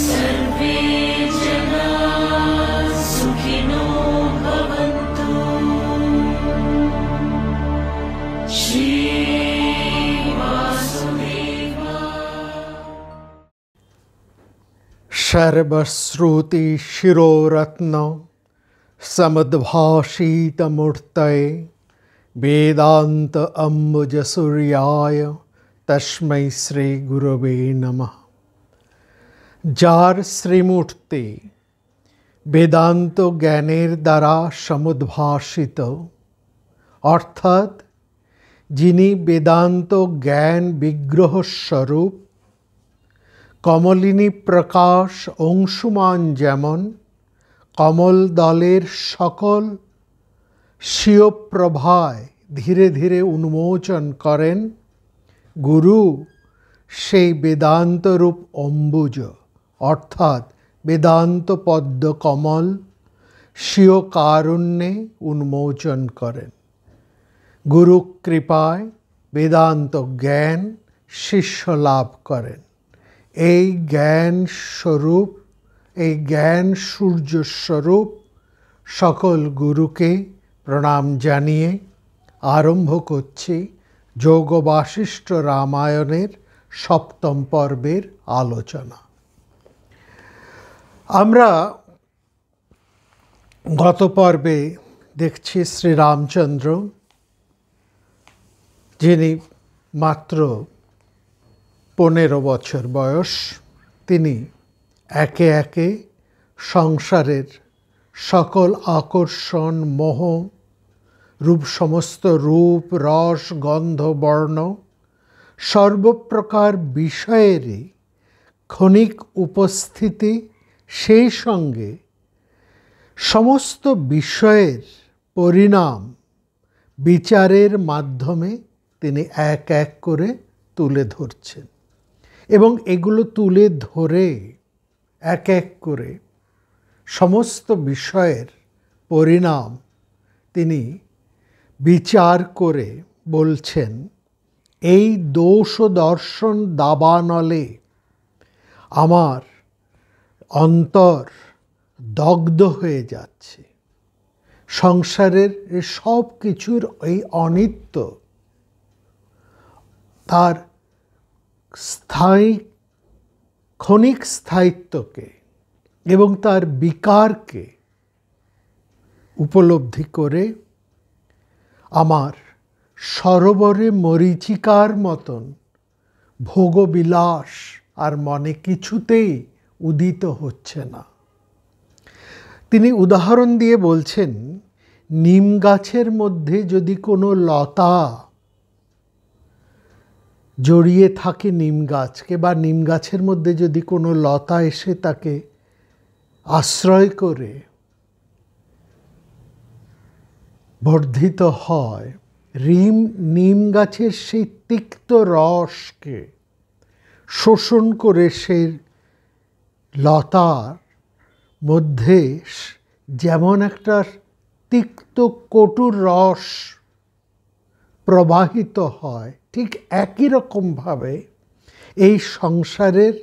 सर्वे जनाः सुखिनो भवन्तु। सर्वश्रुति शिरोरत्न समुद्भाषितमूर्तये वेदांत अम्बुज सूर्याय तस्मै श्री गुरवे नमः। जार श्रीमूर्ति वेदांत ज्ञानेर द्वारा समुद्भाषित अर्थात जिनी वेदांत ज्ञान विग्रह स्वरूप कमलिनी प्रकाश अंशुमान जेमन कमल दलेर सकल स्वीय प्रभाय धीरे धीरे उन्मोचन करें गुरु सेई वेदांत रूप अम्बुज अर्थात वेदांत पद्म कमल स्वीय कारुण्ये उन्मोचन करें। गुरु कृपाय वेदांत ज्ञान शिष्य लाभ करें। এই জ্ঞান স্বরূপ এই জ্ঞান সূর্য স্বরূপ সকল গুরুকে প্রণাম জানিয়ে আরম্ভ করছি যোগ বাসিষ্ঠ রামায়ণের সপ্তম পর্বের আলোচনা। আমরা গত পর্বে দেখছি শ্রীরামচন্দ্র যিনি মাত্র 15 বছর বয়স, তিনি একে একে সংসারের সকল আকর্ষণ মোহ রূপ সমস্ত রূপ রস গন্ধ বর্ণ সর্বপ্রকার বিষয়েরই ক্ষণিক উপস্থিতি, সেই সঙ্গে সমস্ত বিষয়ের পরিণাম বিচারের মাধ্যমে তিনি এক এক করে তুলে ধরছেন এবং এগুলো তুলে ধরে এক এক করে সমস্ত বিষয়ের পরিণাম তিনি বিচার করে বলছেন, এই দোষ দর্শন দাবানলে আমার অন্তর দগ্ধ হয়ে যাচ্ছে। সংসারের সব কিছুর এই অনিত্য তার স্থায়ী ক্ষণিক স্থায়িত্বকে এবং তার বিকারকে উপলব্ধি করে আমার সরোবরে মরীচিকার মতন ভোগবিলাস আর মনে কিছুতেই উদিত হচ্ছে না। তিনি উদাহরণ দিয়ে বলছেন, নিম গাছের মধ্যে যদি কোনো লতা জড়িয়ে থাকে নিম গাছকে, বা নিম গাছের মধ্যে যদি কোনো লতা এসে তাকে আশ্রয় করে বর্ধিত হয়, নিম গাছের সেই তিক্ত রসকে শোষণ করে সেই লতার মধ্যে যেমন একটা তিক্ত কটুর রস প্রবাহিত হয়, ঠিক একই রকমভাবে এই সংসারের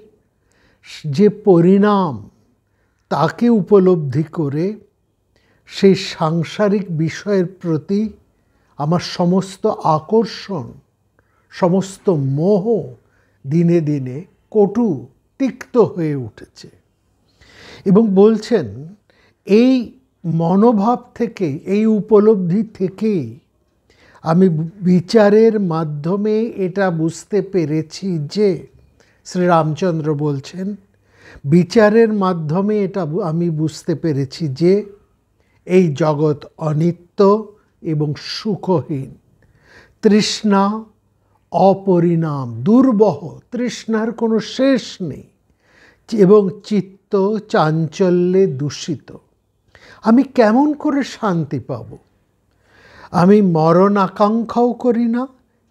যে পরিণাম তাকে উপলব্ধি করে সেই সাংসারিক বিষয়ের প্রতি আমার সমস্ত আকর্ষণ সমস্ত মোহ দিনে দিনে কটু তিক্ত হয়ে উঠেছে। এবং বলছেন এই মনোভাব থেকে, এই উপলব্ধি থেকেই আমি বিচারের মাধ্যমে এটা বুঝতে পেরেছি যে, শ্রীরামচন্দ্র বলছেন বিচারের মাধ্যমে এটা আমি বুঝতে পেরেছি যে এই জগৎ অনিত্য এবং সুখহীন, তৃষ্ণা অপরিণাম, দুর্বহ, তৃষ্ণার কোনো শেষ নেই এবং চিত্ত চাঞ্চল্যে দূষিত। আমি কেমন করে শান্তি পাব? আমি মরণ আকাঙ্ক্ষাও করি না,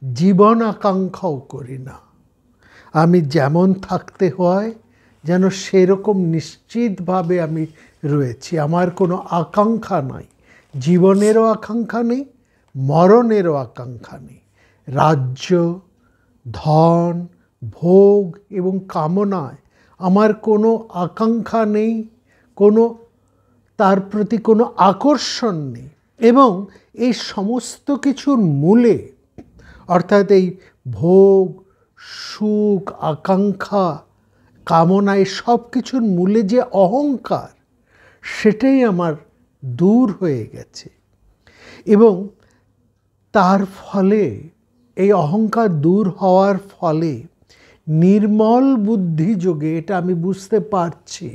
জীবন আকাঙ্ক্ষাও করি না। আমি যেমন থাকতে হয় যেন সেরকম নিশ্চিতভাবে আমি রয়েছি। আমার কোনো আকাঙ্ক্ষা নাই, জীবনেরও আকাঙ্ক্ষা নেই, মরণেরও আকাঙ্ক্ষা নেই। রাজ্য, ধন, ভোগ এবং কামনায় আমার কোনো আকাঙ্ক্ষা নেই, কোনো তার প্রতি কোনো আকর্ষণ নেই। এবং এই সমস্ত কিছুর মূলে, অর্থাৎ এই ভোগ, সুখ, আকাঙ্ক্ষা, কামনা, এই সব কিছুর মূলে যে অহংকার, সেটাই আমার দূর হয়ে গেছে। এবং তার ফলে, এই অহংকার দূর হওয়ার ফলে নির্মল বুদ্ধি যোগে, এটা আমি বুঝতে পারছি,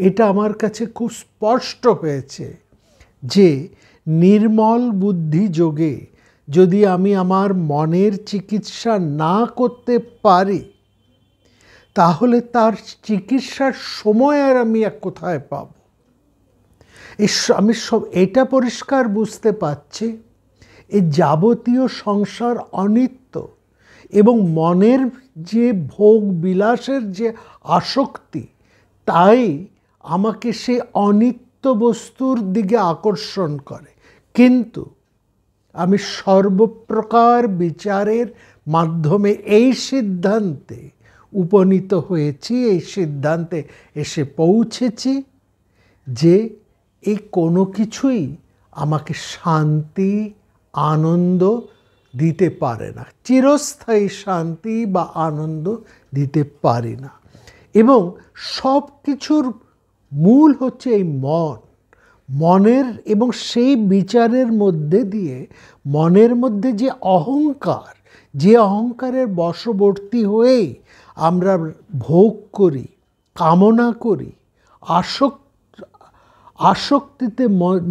এটা আমার কাছে খুব স্পষ্ট হয়েছে যে নির্মল বুদ্ধি যোগে যদি আমি আমার মনের চিকিৎসা না করতে পারি, তাহলে তার চিকিৎসার সময় আর আমি কোথায় পাব? আমি এটা পরিষ্কার বুঝতে পারছি, এই যাবতীয় সংসার অনিত্য, এবং মনের যে ভোগ বিলাসের যে আসক্তি, তাই আমাকে সে অনিত্য বস্তুর দিকে আকর্ষণ করে। কিন্তু আমি সর্বপ্রকার বিচারের মাধ্যমে এই সিদ্ধান্তে উপনীত হয়েছি, এই সিদ্ধান্তে এসে পৌঁছেছি যে এই কোনো কিছুই আমাকে শান্তি, আনন্দ দিতে পারে না, চিরস্থায়ী শান্তি বা আনন্দ দিতে পারি না। এবং সব কিছুর মূল হচ্ছে এই মনের, এবং সেই বিচারের মধ্যে দিয়ে মনের মধ্যে যে অহংকার, যে অহংকারের বশবর্তী হয়েই আমরা ভোগ করি, কামনা করি, আসক্তিতে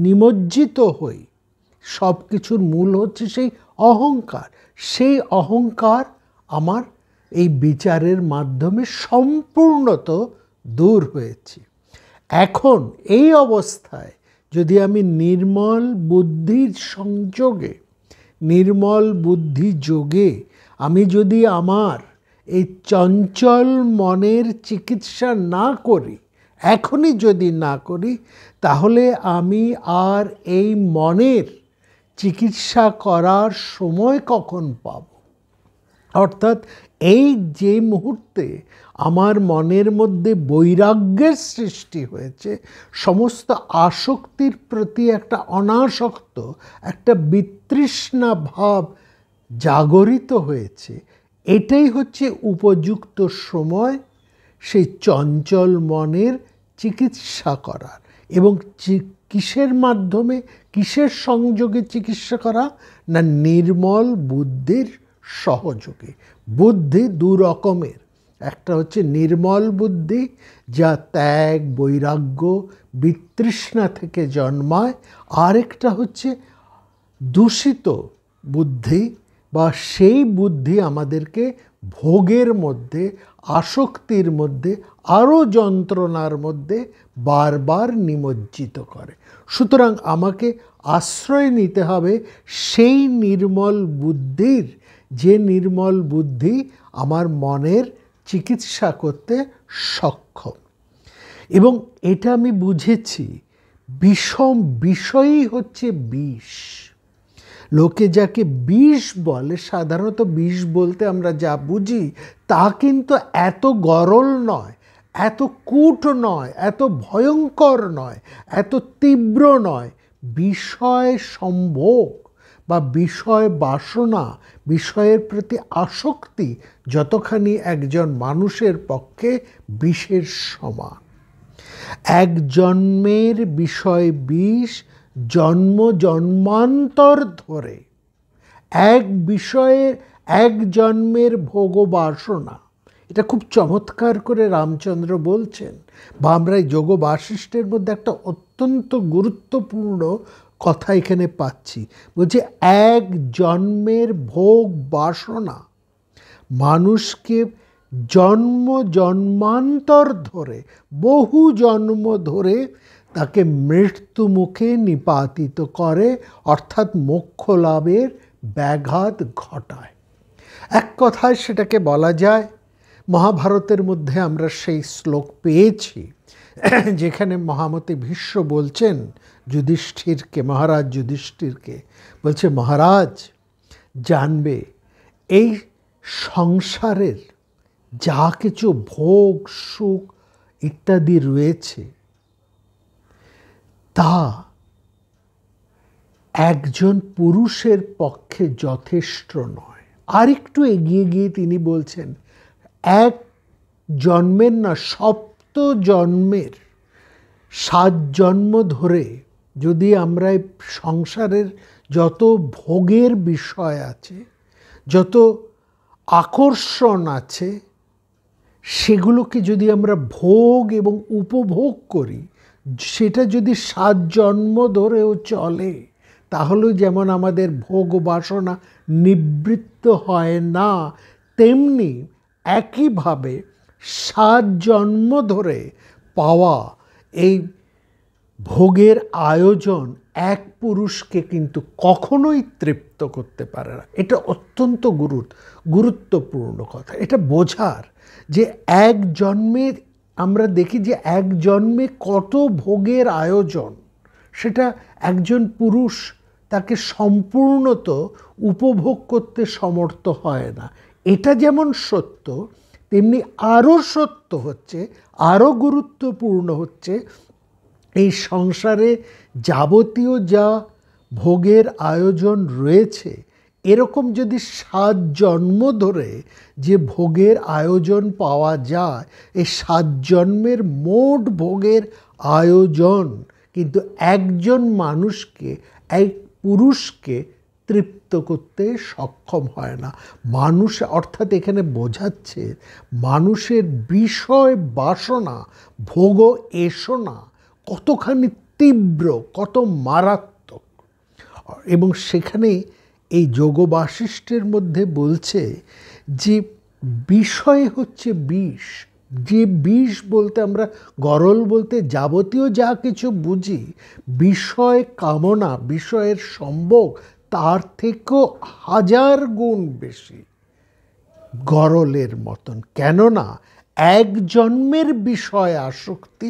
নিমজ্জিত হই, সব কিছুর মূল হচ্ছে সেই অহংকার। সেই অহংকার আমার এই বিচারের মাধ্যমে সম্পূর্ণত দূর হয়েছে। এখন এই অবস্থায় যদি আমি নির্মল বুদ্ধির সংযোগে, নির্মল বুদ্ধি যোগে আমি যদি আমার এই চঞ্চল মনের চিকিৎসা না করি, এখনই যদি না করি, তাহলে আমি আর এই মনের চিকিৎসা করার সময় কখন পাব? অর্থাৎ এই যে মুহূর্তে আমার মনের মধ্যে বৈরাগ্যের সৃষ্টি হয়েছে, সমস্ত আসক্তির প্রতি একটা অনাসক্ত, একটা বিতৃষ্ণা ভাব জাগরিত হয়েছে, এটাই হচ্ছে উপযুক্ত সময় সেই চঞ্চল মনের চিকিৎসা করার। এবং কিসের মাধ্যমে, কিসের সংযোগে চিকিৎসা করা? না, নির্মল বুদ্ধির সহযোগে। বুদ্ধি দু রকমের, একটা হচ্ছে নির্মল বুদ্ধি, যা ত্যাগ, বৈরাগ্য, বিতৃষ্ণা থেকে জন্মায়। আরেকটা হচ্ছে দূষিত বুদ্ধি, বা সেই বুদ্ধি আমাদেরকে ভোগের মধ্যে, আসক্তির মধ্যে, আরও যন্ত্রণার মধ্যে বারবার নিমজ্জিত করে। সুতরাং আমাকে আশ্রয় নিতে হবে সেই নির্মল বুদ্ধির, যে নির্মল বুদ্ধি আমার মনের চিকিৎসা করতে সক্ষম। এবং এটা আমি বুঝেছি, বিষয়ই হচ্ছে বিষ। লোকে যাকে বিষ বলে, সাধারণত বিষ বলতে আমরা যা বুঝি তা কিন্তু এত গরল নয়, এত কূট নয়, এত ভয়ঙ্কর নয়, এত তীব্র নয়। বিষয় সম্ভোগ বা বিষয় বাসনা, বিষয়ের প্রতি আসক্তি যতখানি একজন মানুষের পক্ষে বিষের সমান। এক জন্মের বিষয় বিষ, জন্ম জন্মান্তর ধরে এক বিষয়ে এক জন্মের ভোগ বাসনা। এটা খুব চমৎকার করে রামচন্দ্র বলছেন, বা আমরা এই যোগ বাসিষ্ঠের মধ্যে একটা অত্যন্ত গুরুত্বপূর্ণ কথা এখানে পাচ্ছি। বলছে এক জন্মের ভোগ বাসনা মানুষকে জন্ম জন্মান্তর ধরে, বহু জন্ম ধরে তাকে মৃত্যু মুখে নিপাতিত করে, অর্থাৎ মোক্ষ লাভের ব্যাঘাত ঘটায়। এক কথায় সেটাকে বলা যায়, মহাভারতের মধ্যে আমরা সেই শ্লোক পেয়েছি যেখানে মহামতি ভীষ্ম বলছেন যুধিষ্ঠিরকে, মহারাজ যুধিষ্ঠিরকে বলছে, মহারাজ জানবে এই সংসারের যা কিছু ভোগ সুখ ইত্যাদি রয়েছে তা একজন পুরুষের পক্ষে যথেষ্ট নয়। আরেকটু এগিয়ে গিয়ে তিনি বলছেন, এক জন্মের না, সপ্ত জন্মের, 7 জন্ম ধরে যদি আমরা এই সংসারের যত ভোগের বিষয় আছে, যত আকর্ষণ আছে, সেগুলোকে যদি আমরা ভোগ এবং উপভোগ করি, সেটা যদি 7 জন্ম ধরেও চলে, তাহলেও যেমন আমাদের ভোগ বাসনা নিবৃত্ত হয় না, তেমনি একইভাবে 7 জন্ম ধরে পাওয়া এই ভোগের আয়োজন এক পুরুষকে কিন্তু কখনোই তৃপ্ত করতে পারে না। এটা অত্যন্ত গুরুত্বপূর্ণ কথা। এটা বোঝার যে এক জন্মের, আমরা দেখি যে এক জন্মে কত ভোগের আয়োজন, সেটা একজন পুরুষ তাকে সম্পূর্ণত উপভোগ করতে সমর্থ হয় না। এটা যেমন সত্য, তেমনি আরও সত্য হচ্ছে, আরও গুরুত্বপূর্ণ হচ্ছে, এই সংসারে যাবতীয় যা ভোগের আয়োজন রয়েছে, এরকম যদি 7 জন্ম ধরে যে ভোগের আয়োজন পাওয়া যায়, এই 7 জন্মের মোট ভোগের আয়োজন কিন্তু একজন মানুষকে, এক পুরুষকে তৃপ্ত করতে সক্ষম হয় না। মানুষ অর্থাৎ এখানে বোঝাচ্ছে মানুষের বিষয় বাসনা, ভোগ এসনা কতখানি তীব্র, কত মারাত্মক। এবং সেখানে এই যোগ বাশিষ্ঠের মধ্যে বলছে যে বিষয় হচ্ছে বিষ। যে বিষ বলতে আমরা গরল বলতে যাবতীয় যা কিছু বুঝি, বিষয় কামনা, বিষয়ের সম্ভোগ তার থেকেও 1000 গুণ বেশি গরলের মতন। কেননা এক জন্মের বিষয় আসক্তি,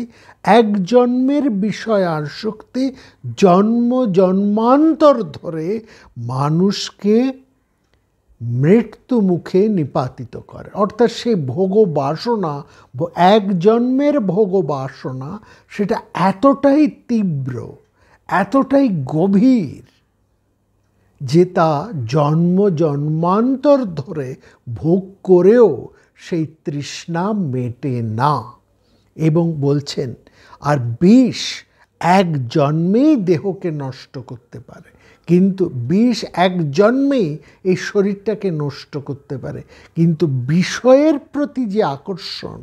এক জন্মের বিষয় আসক্তি জন্ম জন্মান্তর ধরে মানুষকে মৃত্যু মুখে নিপাতিত করে। অর্থাৎ সেই ভোগ বাসনা, এক জন্মের ভোগ বাসনা, সেটা এতটাই তীব্র, এতটাই গভীর যে তা জন্ম জন্মান্তর ধরে ভোগ করেও সেই তৃষ্ণা মেটে না। এবং বলছেন আর বিষ এক জন্মেই দেহকে নষ্ট করতে পারে, কিন্তু বিষ এক জন্মেই এই শরীরটাকে নষ্ট করতে পারে, কিন্তু বিষয়ের প্রতি যে আকর্ষণ,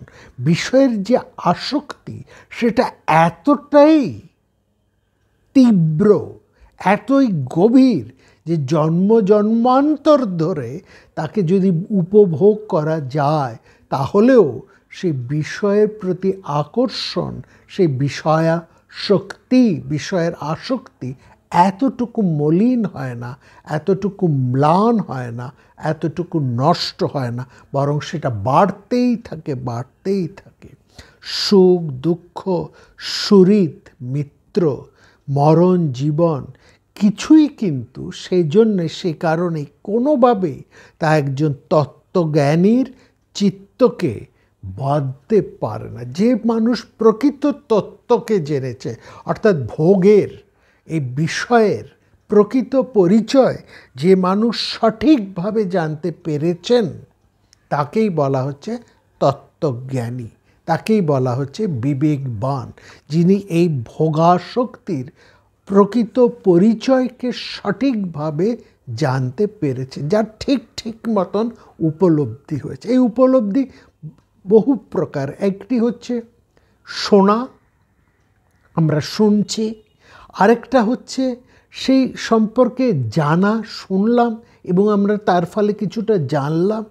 বিষয়ের যে আসক্তি, সেটা এতটাই তীব্র, এতই গভীর যে জন্ম জন্মান্তর ধরে তাকে যদি উপভোগ করা যায়, তাহলেও সেই বিষয়ের প্রতি আকর্ষণ, সেই বিষয়াসক্তি, বিষয়ের আসক্তি এতটুকু মলিন হয় না, এতটুকু ম্লান হয় না, এতটুকু নষ্ট হয় না, বরং সেটা বাড়তেই থাকে, বাড়তেই থাকে। সুখ দুঃখ, সুহৃদ মিত্র, মরণ জীবন কিছুই কিন্তু সেই জন্যে, সে কারণে কোনোভাবেই তা একজন তত্ত্বজ্ঞানীর চিত্তকে বাঁধতে পারে না। যে মানুষ প্রকৃত তত্ত্বকে জেনেছে, অর্থাৎ ভোগের, এই বিষয়ের প্রকৃত পরিচয় যে মানুষ সঠিকভাবে জানতে পেরেছেন, তাকেই বলা হচ্ছে তত্ত্বজ্ঞানী, তাকেই বলা হচ্ছে বিবেকবান, যিনি এই ভোগাসক্তির প্রকৃত পরিচয়কে সঠিকভাবে জানতে পেরেছে, যার ঠিক ঠিক মতন উপলব্ধি হয়েছে। এই উপলব্ধি বহু প্রকার। একটি হচ্ছে শোনা, আমরা শুনছি, আরেকটা হচ্ছে সেই সম্পর্কে জানা, শুনলাম এবং আমরা তার ফলে কিছুটা জানলাম।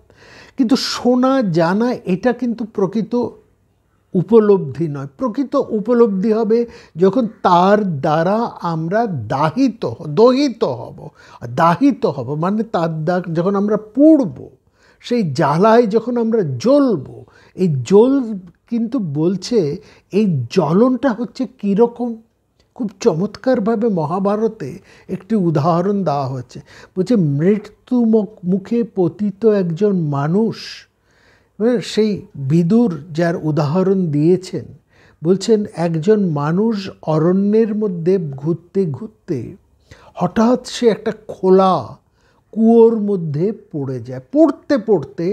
কিন্তু শোনা জানা এটা কিন্তু প্রকৃত উপলব্ধি নয়। প্রকৃত উপলব্ধি হবে যখন তার দ্বারা আমরা দাহিত হব, মানে তার যখন আমরা পুড়ব, সেই জ্বালায় যখন আমরা জ্বলব। এই কিন্তু বলছে এই জ্বলনটা হচ্ছে কীরকম, খুব চমৎকারভাবে মহাভারতে একটি উদাহরণ দেওয়া হচ্ছে। বলছে মৃত্যু মুখে পতিত একজন মানুষ সেই বিদুর যার উদাহরণ দিয়েছেন, বলছেন একজন মানুষ অরণ্যের মধ্যে ঘুরতে ঘুরতে হঠাৎ সে একটা খোলা কুয়োর মধ্যে পড়ে যায়। পড়তে পড়তে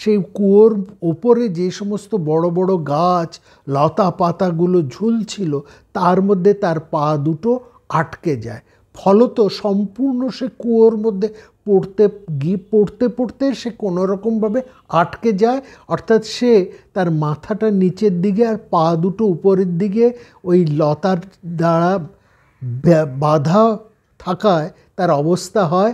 সেই কুয়োর ওপরে যে সমস্ত বড় বড় গাছ লতা পাতাগুলো ঝুলছিল তার মধ্যে তার পা দুটো আটকে যায়। ফলত সম্পূর্ণ সে কুয়োর মধ্যে পড়তে পড়তে সে কোনোরকমভাবে আটকে যায়, অর্থাৎ সে তার মাথাটা নিচের দিকে আর পা দুটো উপরের দিকে ওই লতার দ্বারা বাধা থাকায় তার অবস্থা হয়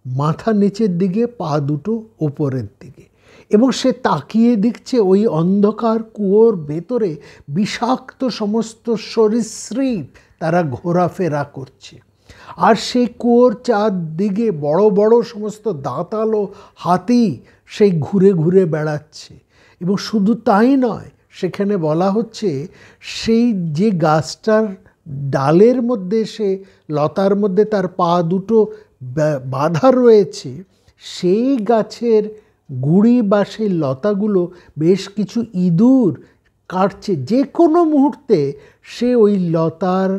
মাথা নিচের দিকে, পা দুটো উপরের দিকে, এবং সে তাকিয়ে দেখছে ওই অন্ধকার কুয়োর ভেতরে বিষাক্ত সমস্ত সরীসৃপ তারা ঘোরাফেরা করছে। আর সেই কুয়োর চারদিকে বড় বড় সমস্ত দাঁতালো হাতি সেই ঘুরে ঘুরে বেড়াচ্ছে। এবং শুধু তাই নয়, সেখানে বলা হচ্ছে সেই যে গাছটার ডালের মধ্যে সে লতার মধ্যে তার পা দুটো বাঁধা রয়েছে, সেই গাছের গুঁড়ি বা সেই লতাগুলো বেশ কিছু ইঁদুর কাটছে। যে কোনো মুহূর্তে সে ওই লতার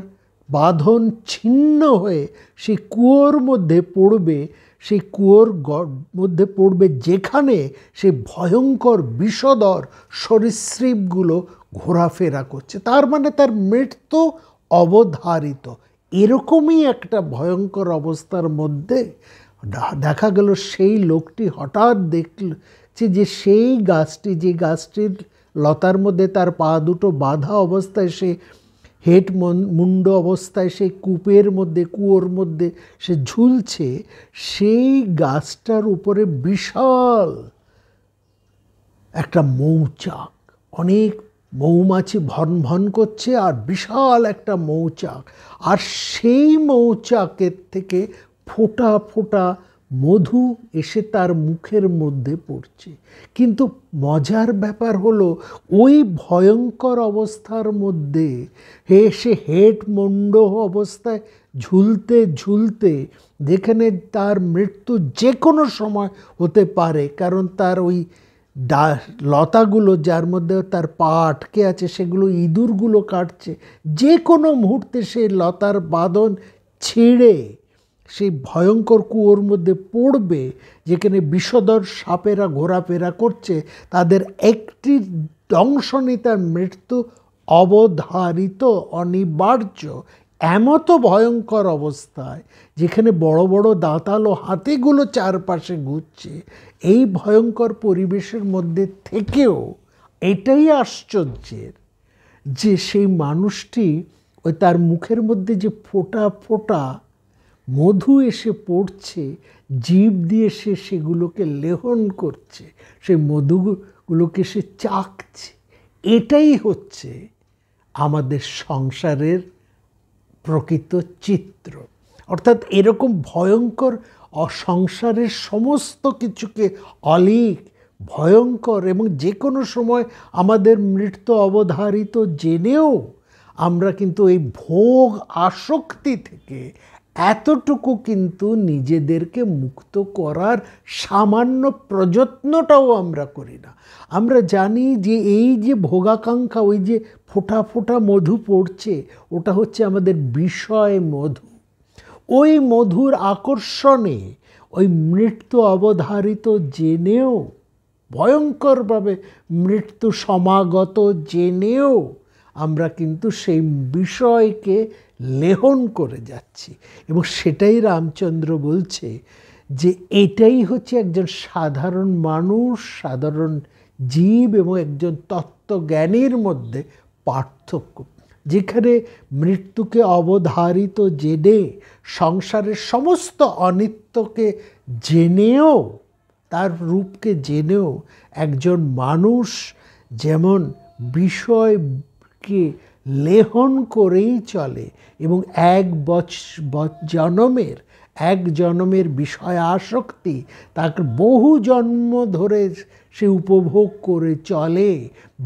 বাঁধন ছিন্ন হয়ে সেই কুয়োর মধ্যে পড়বে, সেই কুয়োর মধ্যে পড়বে যেখানে সেই ভয়ঙ্কর বিষধর সরীসৃপগুলো ঘোরাফেরা করছে। তার মানে তার মৃত্যু অবধারিত। এরকমই একটা ভয়ঙ্কর অবস্থার মধ্যে দেখা গেল সেই লোকটি হঠাৎ দেখছে যে সেই গাছটি, যে গাছটির লতার মধ্যে তার পা দুটো বাঁধা অবস্থায় সে মুন্ড অবস্থায় সেই কুয়োর মধ্যে সে ঝুলছে, সেই গাছটার উপরে বিশাল একটা মৌচাক, অনেক মৌমাছি ভন ভন করছে আর বিশাল একটা মৌচাক, আর সেই মৌচাকের থেকে ফোঁটা ফোঁটা মধু এসে তার মুখের মধ্যে পড়ছে। কিন্তু মজার ব্যাপার হলো ওই ভয়ঙ্কর অবস্থার মধ্যে সে মুন্ড অবস্থায় ঝুলতে ঝুলতে, যেখানে তার মৃত্যু যে কোনো সময় হতে পারে, কারণ তার ওই লতাগুলো যার মধ্যে তার পা আটকে আছে সেগুলো ইঁদুরগুলো কাটছে, যে কোনো মুহূর্তে সেই লতার বাঁধন ছিঁড়ে সেই ভয়ঙ্কর কুয়োর মধ্যে পড়বে, যেখানে বিষধর সাপেরা ঘোরাফেরা করছে। তাদের একটি দংশনে তার মৃত্যু অবধারিত, অনিবার্য। এমতো ভয়ঙ্কর অবস্থায় যেখানে বড় বড় দাঁতালো হাতিগুলো চারপাশে ঘুরছে, এই ভয়ঙ্কর পরিবেশের মধ্যে থেকেও এটাই আশ্চর্যের যে সেই মানুষটি ওই তার মুখের মধ্যে যে ফোঁটা ফোঁটা মধু এসে পড়ছে, জিভ দিয়ে সে সেগুলোকে লেহন করছে, সেই মধুগুলোকে সে চাখছে। এটাই হচ্ছে আমাদের সংসারের প্রকৃত চিত্র। অর্থাৎ এরকম ভয়ঙ্কর সংসারের সমস্ত কিছুকে অলীক, ভয়ঙ্কর এবং যে কোনো সময় আমাদের মৃত্যু অবধারিত জেনেও আমরা কিন্তু এই ভোগ আসক্তি থেকে এতটুকু কিন্তু নিজেদেরকে মুক্ত করার সামান্য প্রযত্নটাও আমরা করি না। আমরা জানি যে এই যে ভোগাকাঙ্ক্ষা, ওই যে ফোঁটা ফোঁটা মধু পড়ছে, ওটা হচ্ছে আমাদের বিষয় মধু। ওই মধুর আকর্ষণে ওই মৃত্যু অবধারিত জেনেও, ভয়ঙ্করভাবে মৃত্যু সমাগত জেনেও আমরা কিন্তু সেই বিষয়কে লেহন করে যাচ্ছি। এবং সেটাই রামচন্দ্র বলছে যে এটাই হচ্ছে একজন সাধারণ মানুষ, সাধারণ জীব এবং একজন তত্ত্বজ্ঞানীর মধ্যে পার্থক্য। যেখানে মৃত্যুকে অবধারিত জেনে, সংসারের সমস্ত অনিত্যকে জেনেও, তার রূপকে জেনেও একজন মানুষ যেমন বিষয়কে লেহন করেই চলে এবং এক জন্মের বিষয় আসক্তি তাকে বহু জন্ম ধরে সে উপভোগ করে চলে,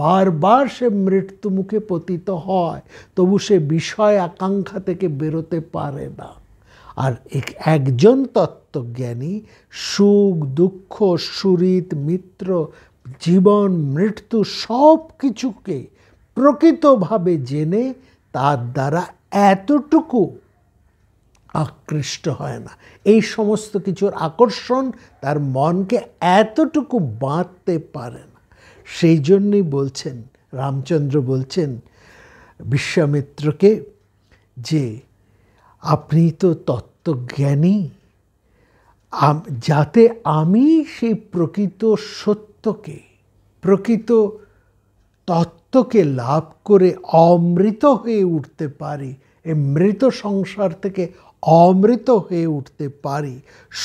বারবার সে মৃত্যুমুখে পতিত হয়, তবু সে বিষয় আকাঙ্ক্ষা থেকে বেরোতে পারে না। আর একজন তত্ত্বজ্ঞানী সুখ দুঃখ সুহৃদ মিত্র জীবন মৃত্যু সব কিছুকে প্রকৃতভাবে জেনে তার দ্বারা এতটুকু আকৃষ্ট হয় না। এই সমস্ত কিছুর আকর্ষণ তার মনকে এতটুকু বাঁধতে পারে না। সেই জন্যই বলছেন, রামচন্দ্র বলছেন বিশ্বামিত্রকে যে আপনি তো তত্ত্বজ্ঞানী, যাতে আমি সেই প্রকৃত সত্যকে, প্রকৃত তত্ত্বকে লাভ করে অমৃত হয়ে উঠতে পারি, এই মৃত সংসার থেকে অমৃত হয়ে উঠতে পারি,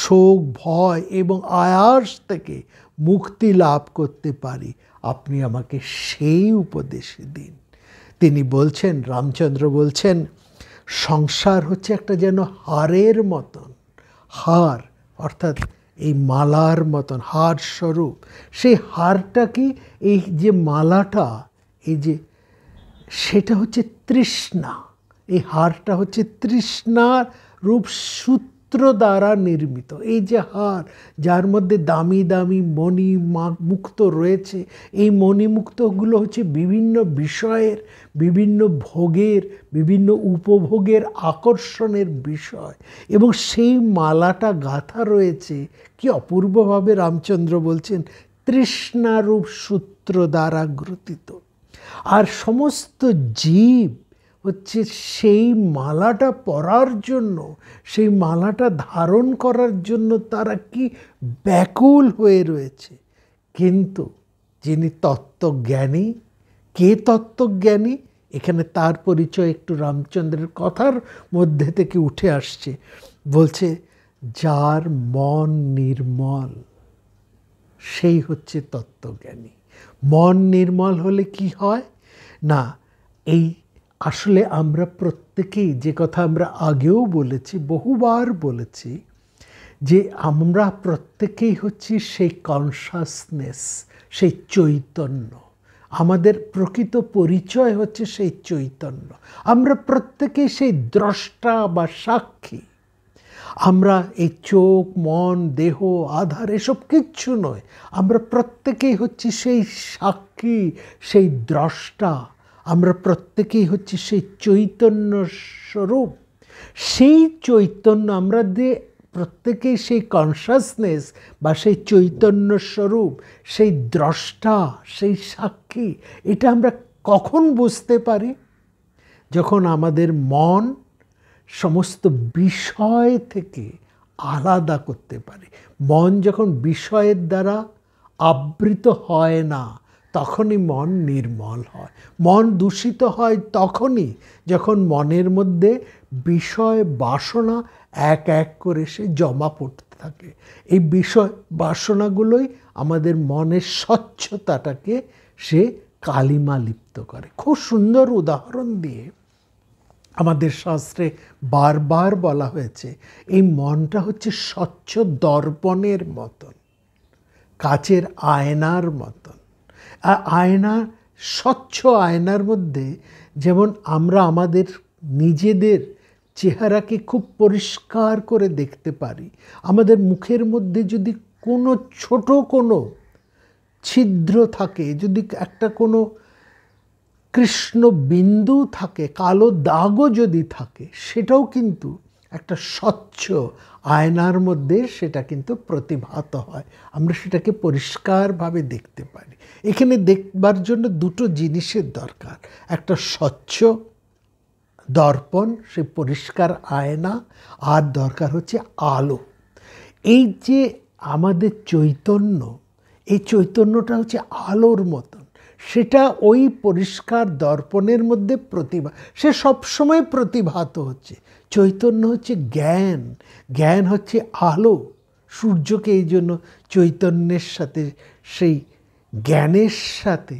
শোক ভয় এবং আয়াস থেকে মুক্তি লাভ করতে পারি, আপনি আমাকে সেই উপদেশ দিন। তিনি বলছেন, রামচন্দ্র বলছেন, সংসার হচ্ছে একটা যেন হারের মতন, হার অর্থাৎ এই মালার মতন হার স্বরূপ। সেই হারটা কি, এই যে মালাটা, এই যে সেটা হচ্ছে তৃষ্ণা। এই হারটা হচ্ছে তৃষ্ণার রূপ সূত্র দ্বারা নির্মিত। এই যে হার, যার মধ্যে দামি দামি মণি মুক্ত রয়েছে, এই মণিমুক্তগুলো হচ্ছে বিভিন্ন বিষয়ের, বিভিন্ন ভোগের, বিভিন্ন উপভোগের আকর্ষণের বিষয়, এবং সেই মালাটা গাঁথা রয়েছে কি অপূর্বভাবে, রামচন্দ্র বলছেন, তৃষ্ণারূপ সূত্র দ্বারা গ্রথিত। আর সমস্ত জীব হচ্ছে সেই মালাটা পরার জন্য, সেই মালাটা ধারণ করার জন্য তারা কি ব্যাকুল হয়ে রয়েছে। কিন্তু যিনি তত্ত্বজ্ঞানী, কে তত্ত্বজ্ঞানী, এখানে তার পরিচয় একটু রামচন্দ্রের কথার মধ্যে থেকে উঠে আসছে। বলছে যার মন নির্মল, সেই হচ্ছে তত্ত্বজ্ঞানী। মন নির্মল হলে কি হয় না, এই আসলে আমরা প্রত্যেকেই, যে কথা আমরা আগেও বলেছি, বহুবার বলেছি, যে আমরা প্রত্যেকেই হচ্ছি সেই কনসাসনেস, সেই চৈতন্য। আমাদের প্রকৃত পরিচয় হচ্ছে সেই চৈতন্য। আমরা প্রত্যেকেই সেই দ্রষ্টা বা সাক্ষী। আমরা এই চোখ, মন, দেহ, আধার এসব কিচ্ছু নয়। আমরা প্রত্যেকেই হচ্ছি সেই সাক্ষী, সেই দ্রষ্টা। আমরা প্রত্যেকেই হচ্ছি সেই চৈতন্য স্বরূপ। সেই চৈতন্য আমরা প্রত্যেকেই সেই কনসাসনেস বা সেই চৈতন্য স্বরূপ, সেই দ্রষ্টা, সেই সাক্ষী। এটা আমরা কখন বুঝতে পারি? যখন আমাদের মন সমস্ত বিষয় থেকে আলাদা করতে পারে। মন যখন বিষয়ের দ্বারা আবৃত হয় না, তখনই মন নির্মল হয়। মন দূষিত হয় তখনই যখন মনের মধ্যে বিষয় বাসনা এক এক করে সে জমা পড়তে থাকে। এই বিষয় বাসনাগুলোই আমাদের মনের স্বচ্ছতাটাকে সে কালিমা লিপ্ত করে। খুব সুন্দর উদাহরণ দিয়ে আমাদের শাস্ত্রে বারবার বলা হয়েছে, এই মনটা হচ্ছে স্বচ্ছ দর্পণের মতন, কাচের আয়নার মতন। আয়না, স্বচ্ছ আয়নার মধ্যে যেমন আমরা আমাদের নিজেদের চেহারাকে খুব পরিষ্কার করে দেখতে পারি, আমাদের মুখের মধ্যে যদি কোনো ছোট কোনো ছিদ্র থাকে, যদি একটা কোনো কৃষ্ণ বিন্দু থাকে, কালো দাগও যদি থাকে, সেটাও কিন্তু একটা স্বচ্ছ আয়নার মধ্যে সেটা কিন্তু প্রতিভাত হয়। আমরা সেটাকে পরিষ্কারভাবে দেখতে পারি। এখানে দেখবার জন্য দুটো জিনিসের দরকার, একটা স্বচ্ছ দর্পণ, সে পরিষ্কার আয়না, আর দরকার হচ্ছে আলো। এই যে আমাদের চৈতন্য, এই চৈতন্যটা হচ্ছে আলোর মতন। সেটা ওই পরিষ্কার দর্পণের মধ্যে সে সবসময় প্রতিভাত হচ্ছে। চৈতন্য হচ্ছে জ্ঞান, জ্ঞান হচ্ছে আলো। সূর্যকে এই জন্য চৈতন্যের সাথে, সেই জ্ঞানের সাথে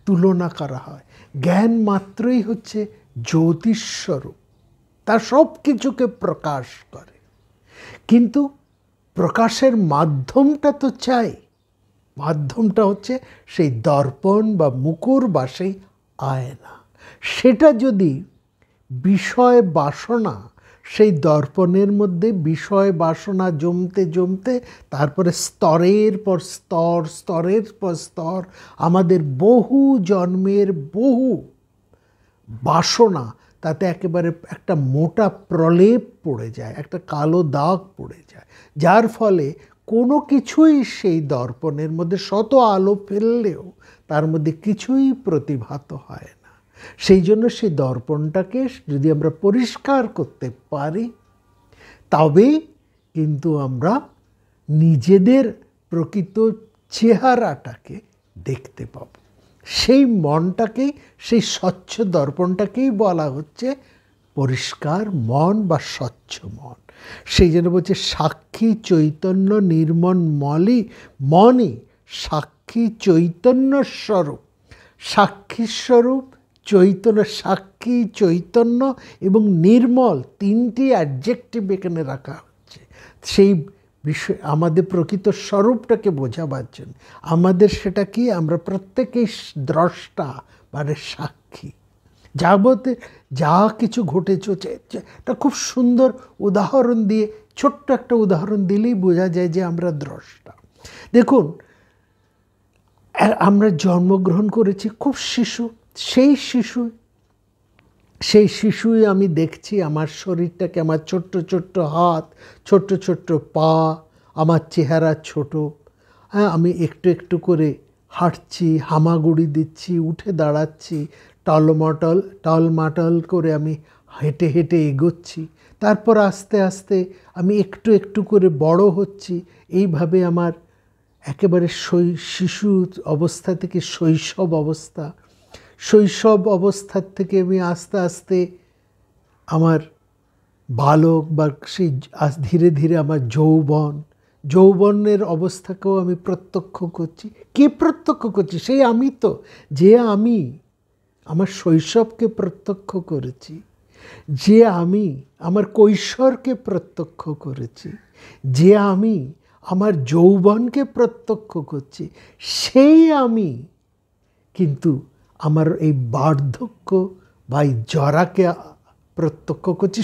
তুলনা করা হয়। জ্ঞান মাত্রই হচ্ছে জ্যোতিস্বরূপ, তার সব কিছুকে প্রকাশ করে। কিন্তু প্রকাশের মাধ্যমটা তো চাই। মাধ্যমটা হচ্ছে সেই দর্পণ বা মুকুর বা সেই আয়না। সেটা যদি বিষয় বাসনা সেই দর্পণের মধ্যে বিষয় বাসনা জমতে জমতে তারপরে স্তরের পর স্তর, স্তরের পর স্তর আমাদের বহু জন্মের বহু বাসনা তাতে একেবারে একটা মোটা প্রলেপ পড়ে যায়, একটা কালো দাগ পড়ে যায়, যার ফলে কোনো কিছুই সেই দর্পণের মধ্যে শত আলো ফেললেও তার মধ্যে কিছুই প্রতিভাত হয় না। সেই জন্য সেই দর্পণটাকে যদি আমরা পরিষ্কার করতে পারি তবেই কিন্তু আমরা নিজেদের প্রকৃত চেহারাটাকে দেখতে পাব। সেই মনটাকেই, সেই স্বচ্ছ দর্পণটাকেই বলা হচ্ছে পরিষ্কার মন বা স্বচ্ছ মন। সেই জন্য বলছে সাক্ষী চৈতন্য নির্মল মনই সাক্ষী চৈতন্য স্বরূপ। সাক্ষী স্বরূপ চৈতন্য, সাক্ষী চৈতন্য এবং নির্মল, তিনটি অ্যাডজেক্টিভ এখানে রাখা হচ্ছে সেই বিষয় আমাদের প্রকৃত স্বরূপটাকে বোঝাবার জন্য। আমাদের সেটা কি, আমরা প্রত্যেকেই দ্রষ্টা মানে সাক্ষী। যাবতে যা কিছু ঘটে চলছে, এটা খুব সুন্দর উদাহরণ দিয়ে, ছোট্ট একটা উদাহরণ দিলেই বোঝা যায় যে আমরা দ্রষ্টা। দেখুন, আমরা জন্মগ্রহণ করেছি খুব শিশু, সেই শিশুই আমি দেখছি আমার শরীরটাকে, আমার ছোট্ট ছোট্ট হাত, ছোট্ট ছোট্ট পা, আমার চেহারা ছোট, হ্যাঁ, আমি একটু একটু করে হাঁটছি, হামাগুড়ি দিচ্ছি, উঠে দাঁড়াচ্ছি, টলমাটল করে আমি হেঁটে হেঁটে এগোচ্ছি। তারপর আস্তে আস্তে আমি একটু একটু করে বড় হচ্ছি। এইভাবে আমার একেবারে শিশু অবস্থা থেকে শৈশব অবস্থার থেকে আমি আস্তে আস্তে আমার বালক বা সেই ধীরে ধীরে আমার যৌবনের অবস্থাকেও আমি প্রত্যক্ষ করছি। কে প্রত্যক্ষ করছি? সেই আমি তো, যে আমি আমার শৈশবকে প্রত্যক্ষ করেছি, যে আমি আমার কৈশোরকে প্রত্যক্ষ করেছি, যে আমি আমার যৌবনকে প্রত্যক্ষ করছি, সেই আমি কিন্তু আমার এই বার্ধক্য বা এই জরাকে প্রত্যক্ষ করছি।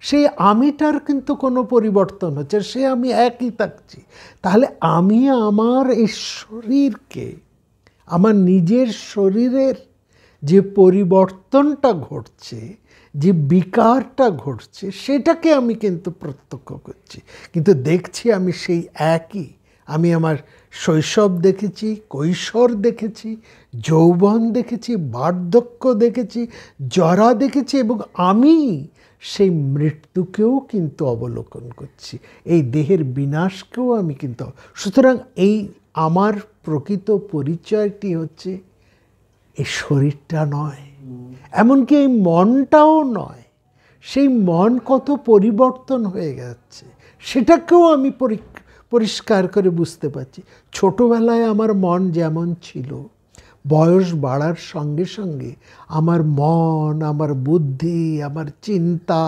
সেই আমিটার কিন্তু কোনো পরিবর্তন হচ্ছে, সে আমি একই থাকছি। তাহলে আমি আমার এই শরীরকে, আমার নিজের শরীরের যে পরিবর্তনটা ঘটছে, যে বিকারটা ঘটছে, সেটাকে আমি কিন্তু প্রত্যক্ষ করছি। কিন্তু দেখছি আমি সেই একই। আমি আমার শৈশব দেখেছি, কৈশোর দেখেছি, যৌবন দেখেছি, বার্ধক্য দেখেছি, জরা দেখেছি, এবং আমি সেই মৃত্যুকেও কিন্তু অবলোকন করছি, এই দেহের বিনাশকেও আমি কিন্তু। সুতরাং এই আমার প্রকৃত পরিচয়টি হচ্ছে এই শরীরটা নয়, এমনকি এই মনটাও নয়। সেই মন কত পরিবর্তন হয়ে যাচ্ছে সেটাকেও আমি পরিষ্কার করে বুঝতে পারছি। ছোটোবেলায় আমার মন যেমন ছিল, বয়স বাড়ার সঙ্গে সঙ্গে আমার মন, আমার বুদ্ধি, আমার চিন্তা,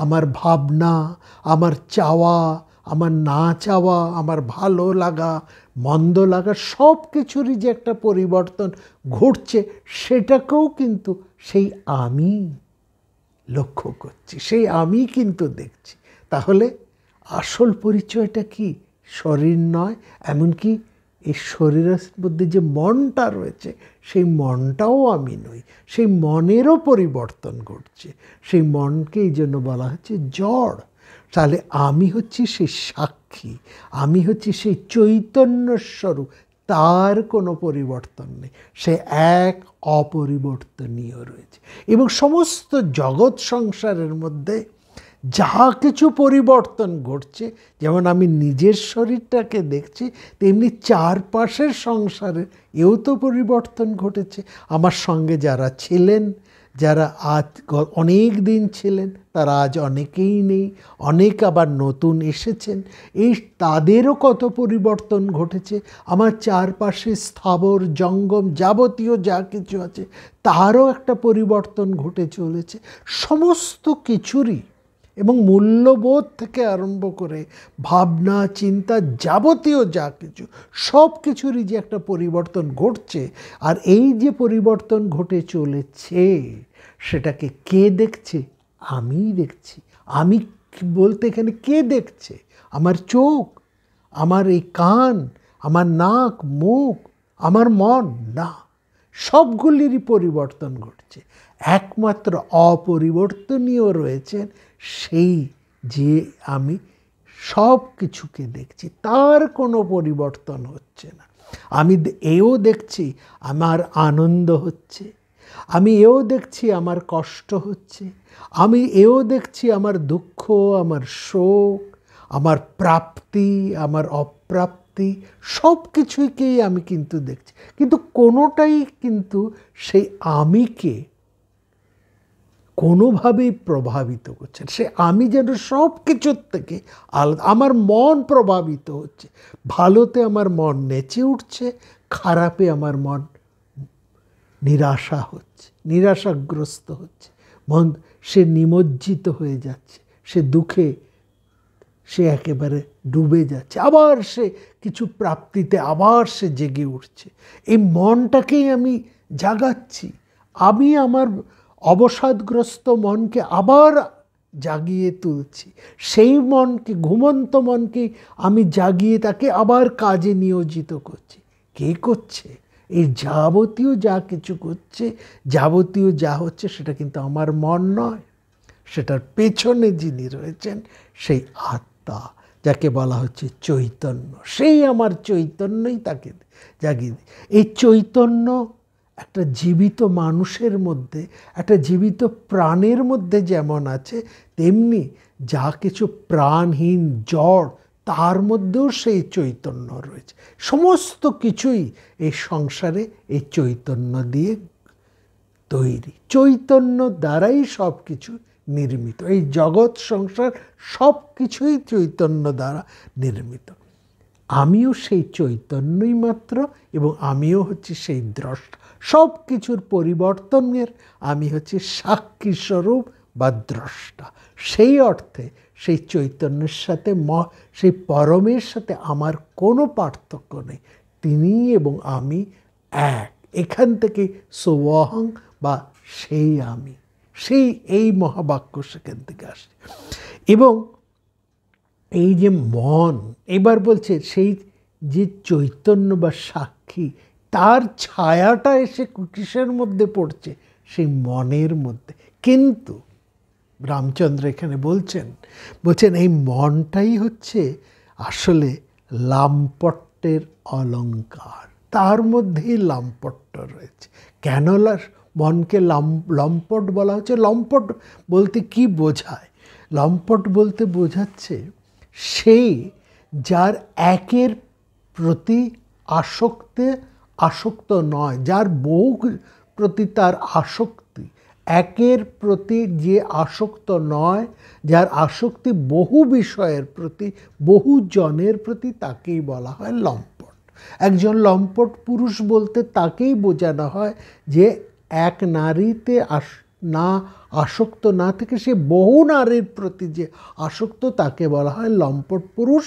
আমার ভাবনা, আমার চাওয়া, আমার না চাওয়া, আমার ভালো লাগা, মন্দ লাগা, সব কিছুরই যে একটা পরিবর্তন ঘটছে, সেটাকেও কিন্তু সেই আমি লক্ষ্য করছি, সেই আমি কিন্তু দেখছি। তাহলে আসল পরিচয়টা কি? শরীর নয়, এমনকি এই শরীরের মধ্যে যে মনটা রয়েছে, সেই মনটাও আমি নই, সেই মনেরও পরিবর্তন ঘটছে। সেই মনকে এই জন্য বলা হচ্ছে জড়। তাহলে আমি হচ্ছি সেই সাক্ষী, আমি হচ্ছি সেই চৈতন্য স্বরূপ, তার কোনো পরিবর্তন নেই, সে এক অপরিবর্তনীয় রয়েছে। এবং সমস্ত জগৎ সংসারের মধ্যে যা কিছু পরিবর্তন ঘটছে, যেমন আমি নিজের শরীরটাকে দেখছি, তেমনি চারপাশের সংসারে এও তো পরিবর্তন ঘটেছে। আমার সঙ্গে যারা ছিলেন, যারা আজ অনেক দিন ছিলেন, তারা আজ অনেকেই নেই, অনেক আবার নতুন এসেছেন, এই তাদেরও কত পরিবর্তন ঘটেছে। আমার চারপাশে স্থাবর জঙ্গম যাবতীয় যা কিছু আছে, তারও একটা পরিবর্তন ঘটে চলেছে। সমস্ত কিছুরই, এবং মূল্যবোধ থেকে আরম্ভ করে ভাবনা চিন্তা যাবতীয় যা কিছু, সব কিছুরই যে একটা পরিবর্তন ঘটছে। আর এই যে পরিবর্তন ঘটে চলেছে, সেটাকে কে দেখছে? আমিই দেখছি। আমি বলতে এখানে কে দেখছে? আমার চোখ, আমার এই কান, আমার নাক, মুখ, আমার মন? না, সবগুলিরই পরিবর্তন ঘটছে। একমাত্র অপরিবর্তনীয় রয়েছেন সেই যে আমি সব কিছুকে দেখছি, তার কোনো পরিবর্তন হচ্ছে না। আমি এও দেখছি আমার আনন্দ হচ্ছে, আমি এও দেখছি আমার কষ্ট হচ্ছে, আমি এও দেখছি আমার দুঃখ, আমার শোক, আমার প্রাপ্তি, আমার অপ্রাপ্তি, সব কিছুকেই আমি কিন্তু দেখছি। কিন্তু কোনোটাই কিন্তু সেই আমিকে কোনোভাবেই প্রভাবিত করছে। সে আমি যেন সব কিছুর থেকে আলাদা। আমার মন প্রভাবিত হচ্ছে, ভালোতে আমার মন নেচে উঠছে, খারাপে আমার মন নিরাশা হচ্ছে, নিরাশাগ্রস্ত হচ্ছে, মন সে নিমজ্জিত হয়ে যাচ্ছে, সে দুঃখে সে একেবারে ডুবে যাচ্ছে, আবার সে কিছু প্রাপ্তিতে আবার সে জেগে উঠছে। এই মনটাকেই আমি জাগাচ্ছি, আমি আমার অবসাদগ্রস্ত মনকে আবার জাগিয়ে তুলছি, সেই মনকে, ঘুমন্ত মনকে আমি জাগিয়ে তাকে আবার কাজে নিয়োজিত করছি। কে করছে? এই যাবতীয় যা কিছু করছে, যাবতীয় যা হচ্ছে, সেটা কিন্তু আমার মন নয়, সেটার পেছনে যিনি রয়েছেন সেই আত্মা, যাকে বলা হচ্ছে চৈতন্য। সেই আমার চৈতন্যই তাকে জাগিয়ে দেয়। এই চৈতন্য একটা জীবিত মানুষের মধ্যে, একটা জীবিত প্রাণের মধ্যে যেমন আছে, তেমনি যা কিছু প্রাণহীন জড়, তার মধ্যেও সেই চৈতন্য রয়েছে। সমস্ত কিছুই এই সংসারে এই চৈতন্য দিয়ে তৈরি, চৈতন্য দ্বারাই সব কিছু নির্মিত। এই জগৎ সংসার সব কিছুই চৈতন্য দ্বারা নির্মিত। আমিও সেই চৈতন্যই মাত্র, এবং আমিও হচ্ছি সেই দ্রষ্টা। সব কিছুর পরিবর্তনের আমি হচ্ছি সাক্ষী স্বরূপ বা দ্রষ্টা। সেই অর্থে সেই চৈতন্যের সাথে সেই পরমের সাথে আমার কোনো পার্থক্য নেই। তিনি এবং আমি এক। এখান থেকে সোহং বা সেই আমি, সেই এই মহাবাক্য সেখান থেকে আসে। এবং এই যে মন, এবার বলছে সেই যে চৈতন্য বা সাক্ষী, তার ছায়াটা এসে কিসের মধ্যে পড়ছে? সেই মনের মধ্যে। কিন্তু রামচন্দ্র এখানে বলছেন এই মনটাই হচ্ছে আসলে লাম্পট্যের অলঙ্কার, তার মধ্যেই লাম্পট্য রয়েছে। কেন মনকে লম্পট বলা হচ্ছে? লম্পট বলতে কি বোঝায়? লম্পট বলতে বোঝাচ্ছে সেই যার একের প্রতি আসক্ত নয়, যার বহু প্রতি তার আসক্তি, একের প্রতি যে আসক্ত নয়, যার আসক্তি বহু বিষয়ের প্রতি, বহু জনের প্রতি, তাকেই বলা হয় লম্পট। একজন লম্পট পুরুষ বলতে তাকেই বোঝানো হয় যে এক নারীতে না আসক্ত না থেকে সে বহু নারীর প্রতি যে আসক্ত, তাকে বলা হয় লম্পট পুরুষ,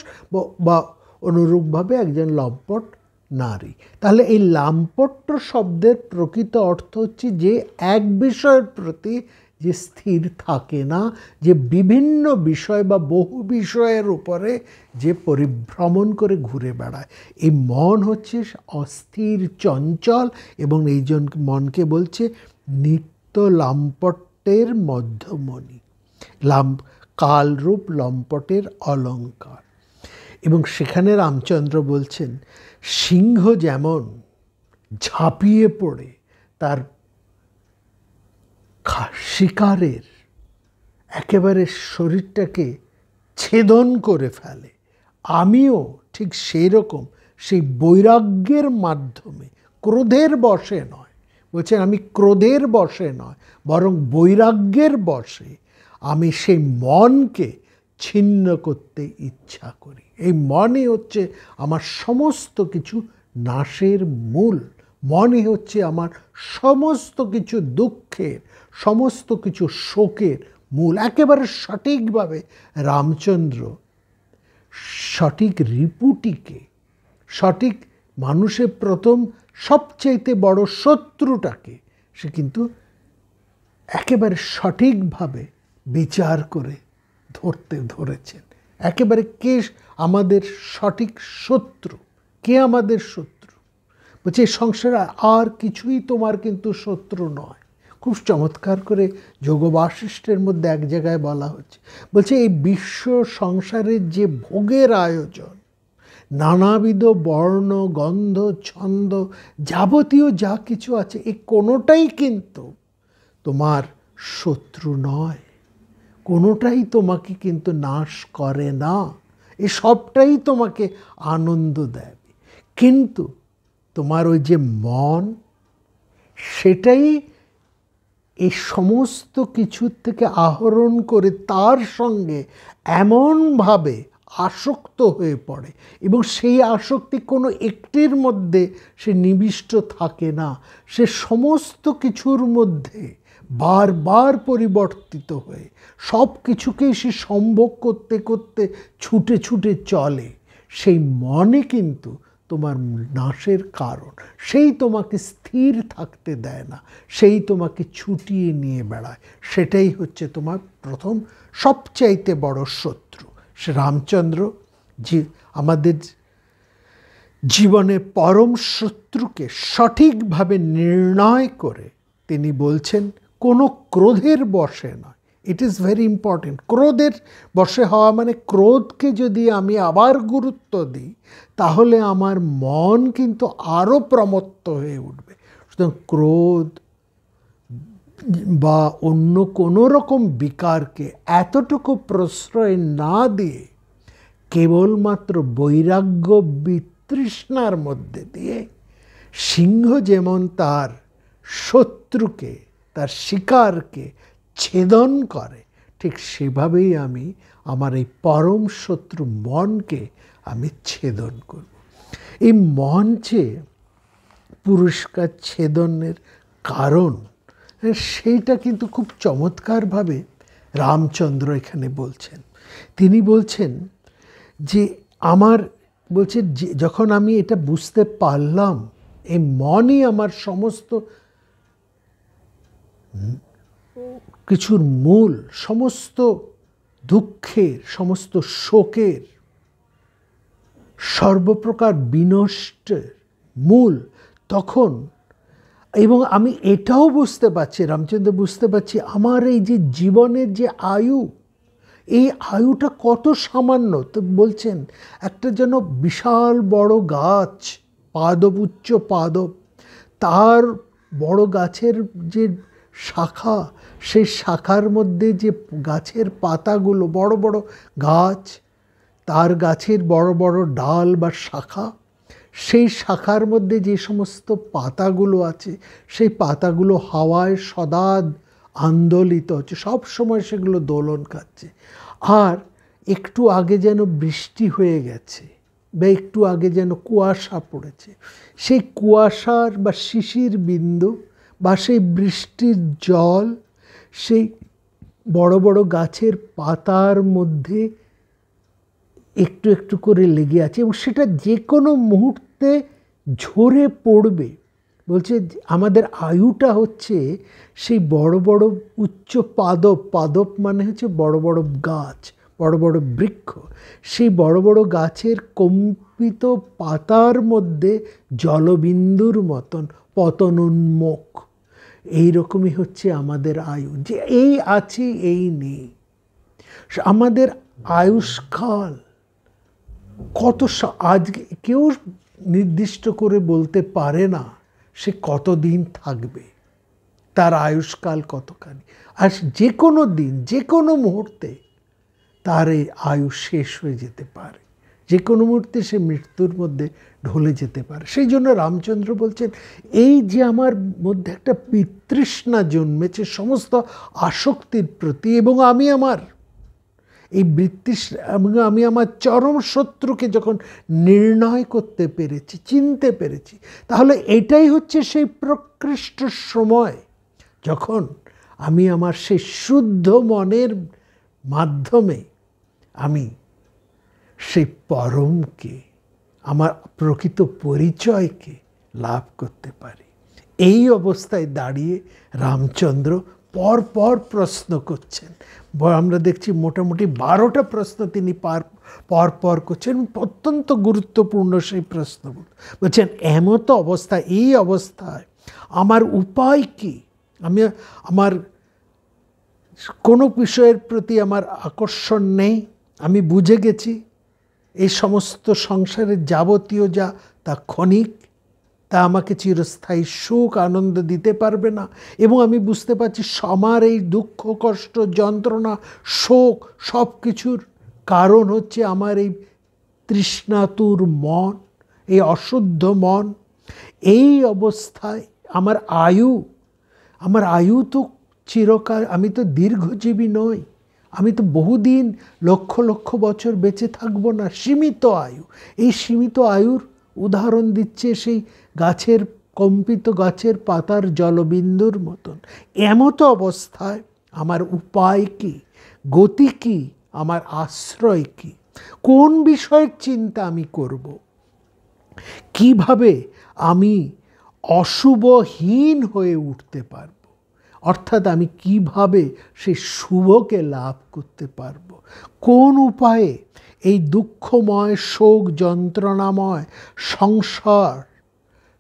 বা অনুরূপভাবে একজন লম্পট নারী। তাহলে এই লাম্পট্য শব্দের প্রকৃত অর্থ হচ্ছে যে এক বিষয়ের প্রতি যে স্থির থাকে না, যে বিভিন্ন বিষয় বা বহু বিষয়ের উপরে যে পরিভ্রমণ করে ঘুরে বেড়ায়। এই মন হচ্ছে অস্থির, চঞ্চল, এবং এই মনকে বলছে নিত্য লাম্পট্যের মধ্যমণি, কালরূপ লম্পটের অলঙ্কার। এবং সেখানে রামচন্দ্র বলছেন সিংহ যেমন ঝাঁপিয়ে পড়ে তার শিকারের একেবারে শরীরটাকে ছেদন করে ফেলে, আমিও ঠিক সেই রকম সেই বৈরাগ্যের মাধ্যমে, ক্রোধের বশে নয়, বলছেন আমি ক্রোধের বশে নয়, বরং বৈরাগ্যের বশে আমি সেই মনকে ছিন্ন করতে ইচ্ছা করি। এই মনই হচ্ছে আমার সমস্ত কিছু নাশের মূল, মনই হচ্ছে আমার সমস্ত কিছু দুঃখের, সমস্ত কিছু শোকের মূল। একেবারে সঠিকভাবে রামচন্দ্র সঠিক রিপুটিকে, সঠিক মানুষের প্রথম সবচাইতে বড় শত্রুটাকে সে কিন্তু একেবারে সঠিকভাবে বিচার করে ধরেছেন। একেবারে কে আমাদের সঠিক শত্রু, কে আমাদের শত্রু। বলছে এই সংসারে আর কিছুই তোমার কিন্তু শত্রু নয়। খুব চমৎকার করে যোগ বাশিষ্ঠের মধ্যে এক জায়গায় বলা হচ্ছে, বলছে এই বিশ্ব সংসারের যে ভোগের আয়োজন, নানাবিধ বর্ণ গন্ধ ছন্দ যাবতীয় যা কিছু আছে, এই কোনোটাই কিন্তু তোমার শত্রু নয়, কোনোটাই তোমাকে কিন্তু নাশ করে না, এ সবটাই তোমাকে আনন্দ দেবে। কিন্তু তোমার ওই যে মন, সেটাই এই সমস্ত কিছুর থেকে আহরণ করে তার সঙ্গে এমনভাবে আসক্ত হয়ে পড়ে, এবং সেই আসক্তি কোনো একটির মধ্যে সে নিবিষ্ট থাকে না, সে সমস্ত কিছুর মধ্যে বারবার পরিবর্তিত হয়ে সব কিছুকেই সে সম্ভোগ করতে করতে ছুটে ছুটে চলে। সেই মনে কিন্তু তোমার নাশের কারণ, সেই তোমাকে স্থির থাকতে দেয় না, সেই তোমাকে ছুটিয়ে নিয়ে বেড়ায়। সেটাই হচ্ছে তোমার প্রথম সবচাইতে বড় শত্রু। সে রামচন্দ্র আমাদের জীবনের পরম শত্রুকে সঠিকভাবে নির্ণয় করে তিনি বলছেন কোনো ক্রোধের বশে নয়। It is very important. ক্রোধের বশে হওয়া মানে ক্রোধকে যদি আমি আবার গুরুত্ব দিই, তাহলে আমার মন কিন্তু আরও প্রমত্ত হয়ে উঠবে। সুতরাং ক্রোধ বা অন্য কোনো রকম বিকারকে এতটুকু প্রশ্রয় না দিয়ে কেবলমাত্র বৈরাগ্য বিতৃষ্ণার মধ্যে দিয়ে সিংহ যেমন তার শত্রুকে, তার শিকারকে ছেদন করে, ঠিক সেভাবেই আমি আমার এই পরম শত্রু মনকে আমি ছেদন করব। এই মন যে পুরস্কার ছেদনের কারণ, সেইটা কিন্তু খুব চমৎকারভাবে রামচন্দ্র এখানে বলছেন। তিনি বলছেন যে আমার বলছে যখন আমি এটা বুঝতে পারলাম, এই মনই আমার সমস্ত কিছুর মূল, সমস্ত দুঃখের, সমস্ত শোকের, সর্বপ্রকার বিনষ্টের মূল, তখন এবং আমি এটাও বুঝতে পারছি, রামচন্দ্র বুঝতে পারছি, আমার এই যে জীবনের যে আয়ু, এই আয়ুটা কত সামান্য। তো বলছেন একটা যেন বিশাল বড় গাছ, পাদপ উচ্চ পাদপ, তার বড় গাছের যে শাখা, সেই শাখার মধ্যে যে গাছের পাতাগুলো, বড় বড় গাছ, তার গাছের বড় বড় ডাল বা শাখা, সেই শাখার মধ্যে যে সমস্ত পাতাগুলো আছে, সেই পাতাগুলো হাওয়ায় সদা আন্দোলিত হচ্ছে, সব সময় সেগুলো দোলন খাচ্ছে। আর একটু আগে যেন বৃষ্টি হয়ে গেছে বা একটু আগে যেন কুয়াশা পড়েছে, সেই কুয়াশার বা শিশির বিন্দু বা সেই বৃষ্টির জল সেই বড় বড় গাছের পাতার মধ্যে একটু একটু করে লেগে আছে, এবং সেটা যে কোনো মুহূর্তে ঝরে পড়বে। বলছে আমাদের আয়ুটা হচ্ছে সেই বড় বড় উচ্চ পাদপ, পাদপ মানে হচ্ছে বড় বড় গাছ, বড় বড় বৃক্ষ, সেই বড় বড় গাছের কম্পিত পাতার মধ্যে জলবিন্দুর মতন পতনোন্মুখ। এইরকমই হচ্ছে আমাদের আয়ু, যে এই আছে এই নেই। আমাদের আয়ুষ্কাল কত, আজকে কেউ নির্দিষ্ট করে বলতে পারে না সে কতদিন থাকবে, তার আয়ুষ্কাল কতখানি। আর যে কোনো দিন, যে কোনো মুহূর্তে তার এই আয়ু শেষ হয়ে যেতে পারে, যে কোনো মুহূর্তে সে মৃত্যুর মধ্যে ঢলে যেতে পারে। সেই জন্য রামচন্দ্র বলছেন এই যে আমার মধ্যে একটা বিতৃষ্ণা জন্মেছে সমস্ত আসক্তির প্রতি, এবং আমি আমার এই আমি আমার চরম শত্রুকে যখন নির্ণয় করতে পেরেছি, চিনতে পেরেছি, তাহলে এটাই হচ্ছে সেই প্রকৃষ্ট সময় যখন আমি আমার সেই শুদ্ধ মনের মাধ্যমে আমি সেই পরমকে, আমার প্রকৃত পরিচয়কে লাভ করতে পারি। এই অবস্থায় দাঁড়িয়ে রামচন্দ্র পর পর প্রশ্ন করছেন। আমরা দেখছি মোটামুটি 12টা প্রশ্ন তিনি পর পর করছেন, অত্যন্ত গুরুত্বপূর্ণ সেই প্রশ্ন। বলছেন এমত অবস্থা, এই অবস্থায় আমার উপায় কি? আমার কোনো বিষয়ের প্রতি আমার আকর্ষণ নেই, আমি বুঝে গেছি এই সমস্ত সংসারের যাবতীয় যা তা ক্ষণিক, তা আমাকে চিরস্থায়ী সুখ আনন্দ দিতে পারবে না, এবং আমি বুঝতে পারছি আমার এই দুঃখ কষ্ট যন্ত্রণা শোক সব কিছুর কারণ হচ্ছে আমার এই তৃষ্ণাতুর মন, এই অশুদ্ধ মন। এই অবস্থায় আমার আয়ু তো চিরকাল, আমি তো দীর্ঘজীবী নই, আমি তো বহুদিন লক্ষ লক্ষ বছর বেঁচে থাকব না, সীমিত আয়ু। এই সীমিত আয়ুর উদাহরণ দিচ্ছে সেই গাছের কম্পিত গাছের পাতার জলবিন্দুর মতন। এমতো অবস্থায় আমার উপায় কি, গতি কি, আমার আশ্রয় কি, কোন বিষয়ের চিন্তা আমি করব, কিভাবে আমি অশুভহীন হয়ে উঠতে পারব, অর্থাৎ আমি কিভাবে সেই শুভকে লাভ করতে পারব, কোন উপায়ে এই দুঃখময় শোক যন্ত্রণাময়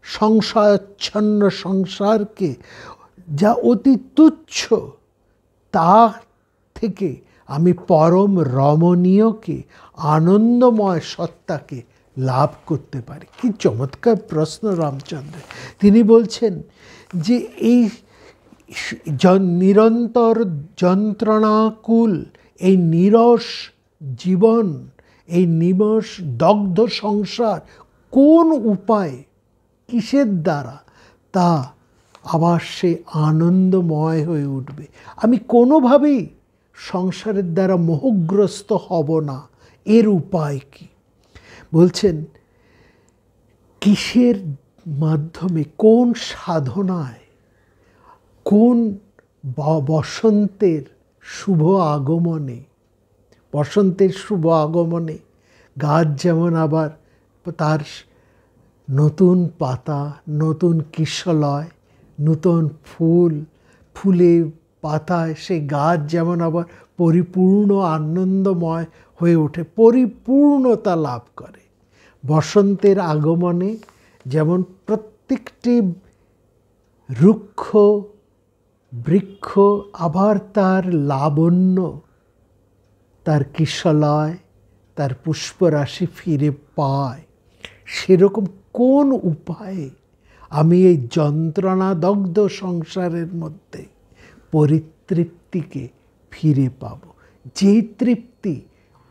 সংশয়াচ্ছন্ন সংসারকে, যা অতি তুচ্ছ, তার থেকে আমি পরম রমণীয়কে, আনন্দময় সত্তাকে লাভ করতে পারি। কি চমৎকার প্রশ্ন রামচন্দ্র। তিনি বলছেন যে এই নিরন্তর যন্ত্রণাকুল এই নিরস জীবন, এই নিমষ দগ্ধ সংসার কোন উপায়ে, কিসের দ্বারা তা আবার সে আনন্দময় হয়ে উঠবে। আমি কোনোভাবেই সংসারের দ্বারা মোহগ্রস্ত হব না, এর উপায় কি? বলছেন কিসের মাধ্যমে, কোন সাধনায়, কোন বসন্তের শুভ আগমনে, বসন্তের শুভ আগমনে গাছ যেমন আবার তার নতুন পাতা, নতুন কিশলয়, নতুন ফুলে পাতায় সেই গাছ যেমন আবার পরিপূর্ণ আনন্দময় হয়ে ওঠে, পরিপূর্ণতা লাভ করে। বসন্তের আগমনে যেমন প্রত্যেকটি রুক্ষ বৃক্ষ আবার তার লাবণ্য, তার কিশলয়, তার পুষ্পরাশি ফিরে পায়, সেরকম কোন উপায়ে আমি এই যন্ত্রণাদগ্ধ সংসারের মধ্যে পরিতৃপ্তিকে ফিরে পাব, যে তৃপ্তি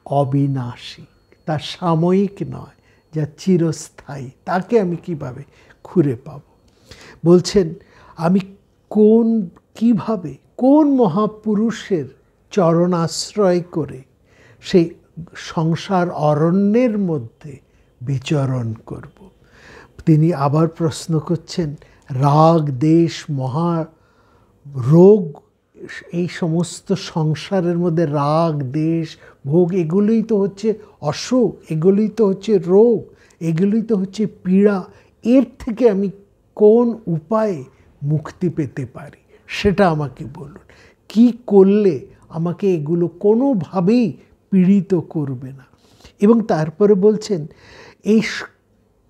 অবিনাশী, তা সাময়িক নয়, যা চিরস্থায়ী, তাকে আমি কিভাবে খুঁজে পাব? বলছেন আমি কিভাবে কোন মহাপুরুষের চরণ আশ্রয় করে সেই সংসার অরণ্যের মধ্যে বিচরণ করব। তিনি আবার প্রশ্ন করছেন রাগ দেশ মহা রোগ, এই সমস্ত সংসারের মধ্যে রাগ দেশ ভোগ, এগুলোই তো হচ্ছে অসুখ, এগুলোই তো হচ্ছে রোগ, এগুলোই তো হচ্ছে পীড়া। এর থেকে আমি কোন উপায়ে মুক্তি পেতে পারি সেটা আমাকে বলুন। কি করলে আমাকে এগুলো কোনোভাবেই পীড়িত করবে না? এবং তারপরে বলছেন এই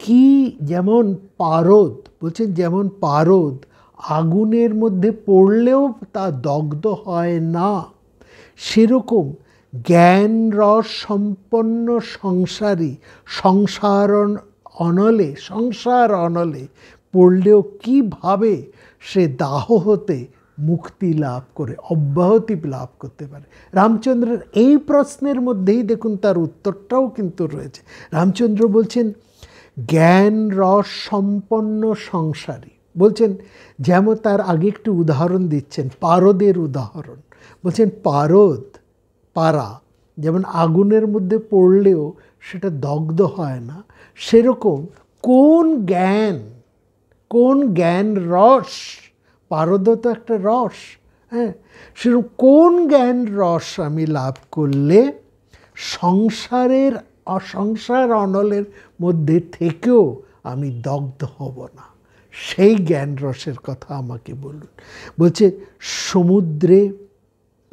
কি, যেমন পারদ, বলছেন যেমন পারদ আগুনের মধ্যে পড়লেও তা দগ্ধ হয় না, সেরকম জ্ঞান রস সম্পন্ন সংসারী সংসার অনলে পড়লেও কিভাবে সে দাহ হতে মুক্তি লাভ করে, অব্যাহতি লাভ করতে পারে। রামচন্দ্রের এই প্রশ্নের মধ্যেই দেখুন তার উত্তরটাও কিন্তু রয়েছে। রামচন্দ্র বলছেন জ্ঞান রস সম্পন্ন সংসারী, বলছেন যেমন তার আগে একটু উদাহরণ দিচ্ছেন, পারদের উদাহরণ। বলছেন পারা যেমন আগুনের মধ্যে পড়লেও সেটা দগ্ধ হয় না, সেরকম কোন জ্ঞান রস, পারদ তো একটা রস, হ্যাঁ, সেরকম কোন জ্ঞান রস আমি লাভ করলে সংসার অনলের মধ্যে থেকেও আমি দগ্ধ হব না, সেই জ্ঞান রসের কথা আমাকে বলুন। বলছে সমুদ্রে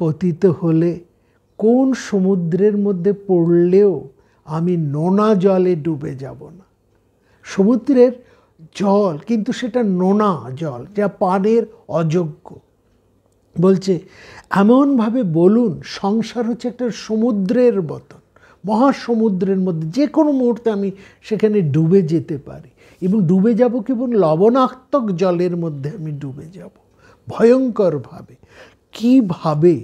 পতিত হলে কোন সমুদ্রের মধ্যে পড়লেও আমি নোনা জলে ডুবে যাব না। সমুদ্রের জল কিন্তু সেটা নোনা জল, যা পানের অযোগ্য। বলছে এমনভাবে বলুন সংসার হচ্ছে একটা সমুদ্রের মতন, মহাসমুদ্রের মধ্যে যে কোনো মুহূর্তে আমি সেখানে ডুবে যেতে পারি, এবং ডুবে যাব কেবল লবণাক্তক জলের মধ্যে আমি ডুবে যাব ভয়ঙ্করভাবে। কীভাবে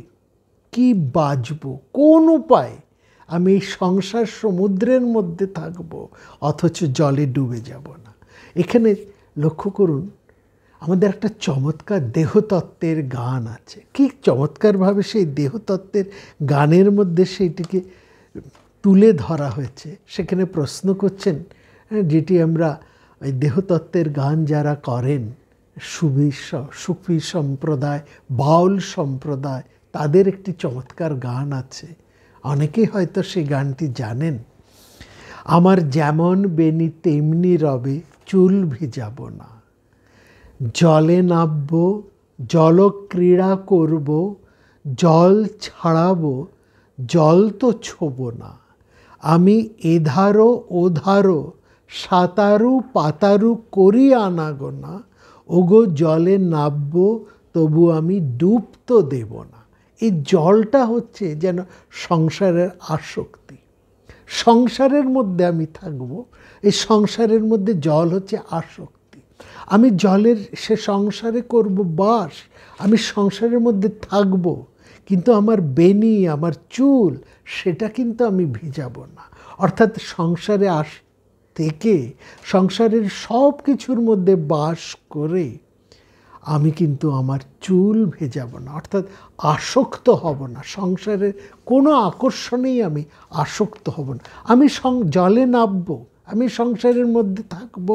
কি বাঁচব, কোন উপায়ে আমি এই সংসার সমুদ্রের মধ্যে থাকব অথচ জলে ডুবে যাব না। এখানে লক্ষ্য করুন, আমাদের একটা চমৎকার দেহতত্ত্বের গান আছে। কি চমৎকারভাবে সেই দেহতত্ত্বের গানের মধ্যে সেইটিকে তুলে ধরা হয়েছে। সেখানে প্রশ্ন করছেন, যেটি আমরা এই দেহতত্ত্বের গান যারা করেন, সুফি সম্প্রদায়, বাউল সম্প্রদায়, তাদের একটি চমৎকার গান আছে, অনেকেই হয়তো সেই গানটি জানেন। আমার যেমন বেনি তেমনি রবে, চুল ভিজাব না, জলে নামবো, জলক্রীড়া করব, জল ছাড়াবো, জল তো ছোব না, আমি এধারো ওধারো সাঁতারু পাতারু করি আনাগোনা, ওগো জলে নামবো তবু আমি ডুব তো দেব না। এই জলটা হচ্ছে যেন সংসারের আসক্তি, সংসারের মধ্যে আমি থাকব, এই সংসারের মধ্যে জল হচ্ছে আসক্তি। আমি জলের সে সংসারে করব বাস, আমি সংসারের মধ্যে থাকব, কিন্তু আমার বেনি, আমার চুল, সেটা কিন্তু আমি ভিজাবো না। অর্থাৎ সংসারে থেকে সংসারের সব কিছুর মধ্যে বাস করে আমি কিন্তু আমার চুল ভেজাবো না, অর্থাৎ আসক্ত হব না, সংসারের কোনো আকর্ষণেই আমি আসক্ত হব না। আমি জলে নামবো, আমি সংসারের মধ্যে থাকব,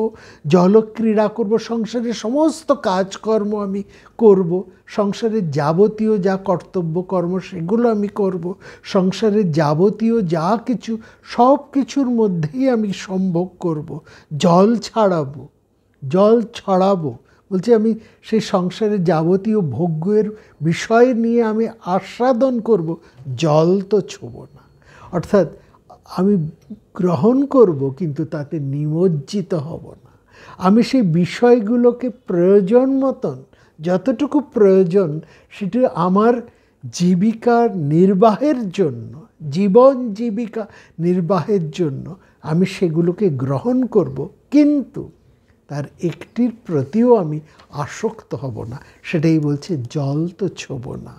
জলক্রীড়া করব, সংসারের সমস্ত কাজকর্ম আমি করব, সংসারের যাবতীয় যা কর্তব্য কর্ম সেগুলো আমি করব, সংসারের যাবতীয় যা কিছু সব কিছুর মধ্যেই আমি সম্ভোগ করব, জল ছাড়াবো, জল ছড়াবো। বলছে আমি সেই সংসারের যাবতীয় ভোগ্যের বিষয় নিয়ে আমি আস্বাদন করব, জল তো ছোব না। অর্থাৎ আমি গ্রহণ করব কিন্তু তাতে নিমজ্জিত হব না। আমি সেই বিষয়গুলোকে প্রয়োজন মতন, যতটুকু প্রয়োজন সেটি আমার জীবিকার নির্বাহের জন্য, জীবন জীবিকা নির্বাহের জন্য আমি সেগুলোকে গ্রহণ করব, কিন্তু তার একটির প্রতিও আমি আসক্ত হব না। সেটাই বলছে জল তো ছোব না,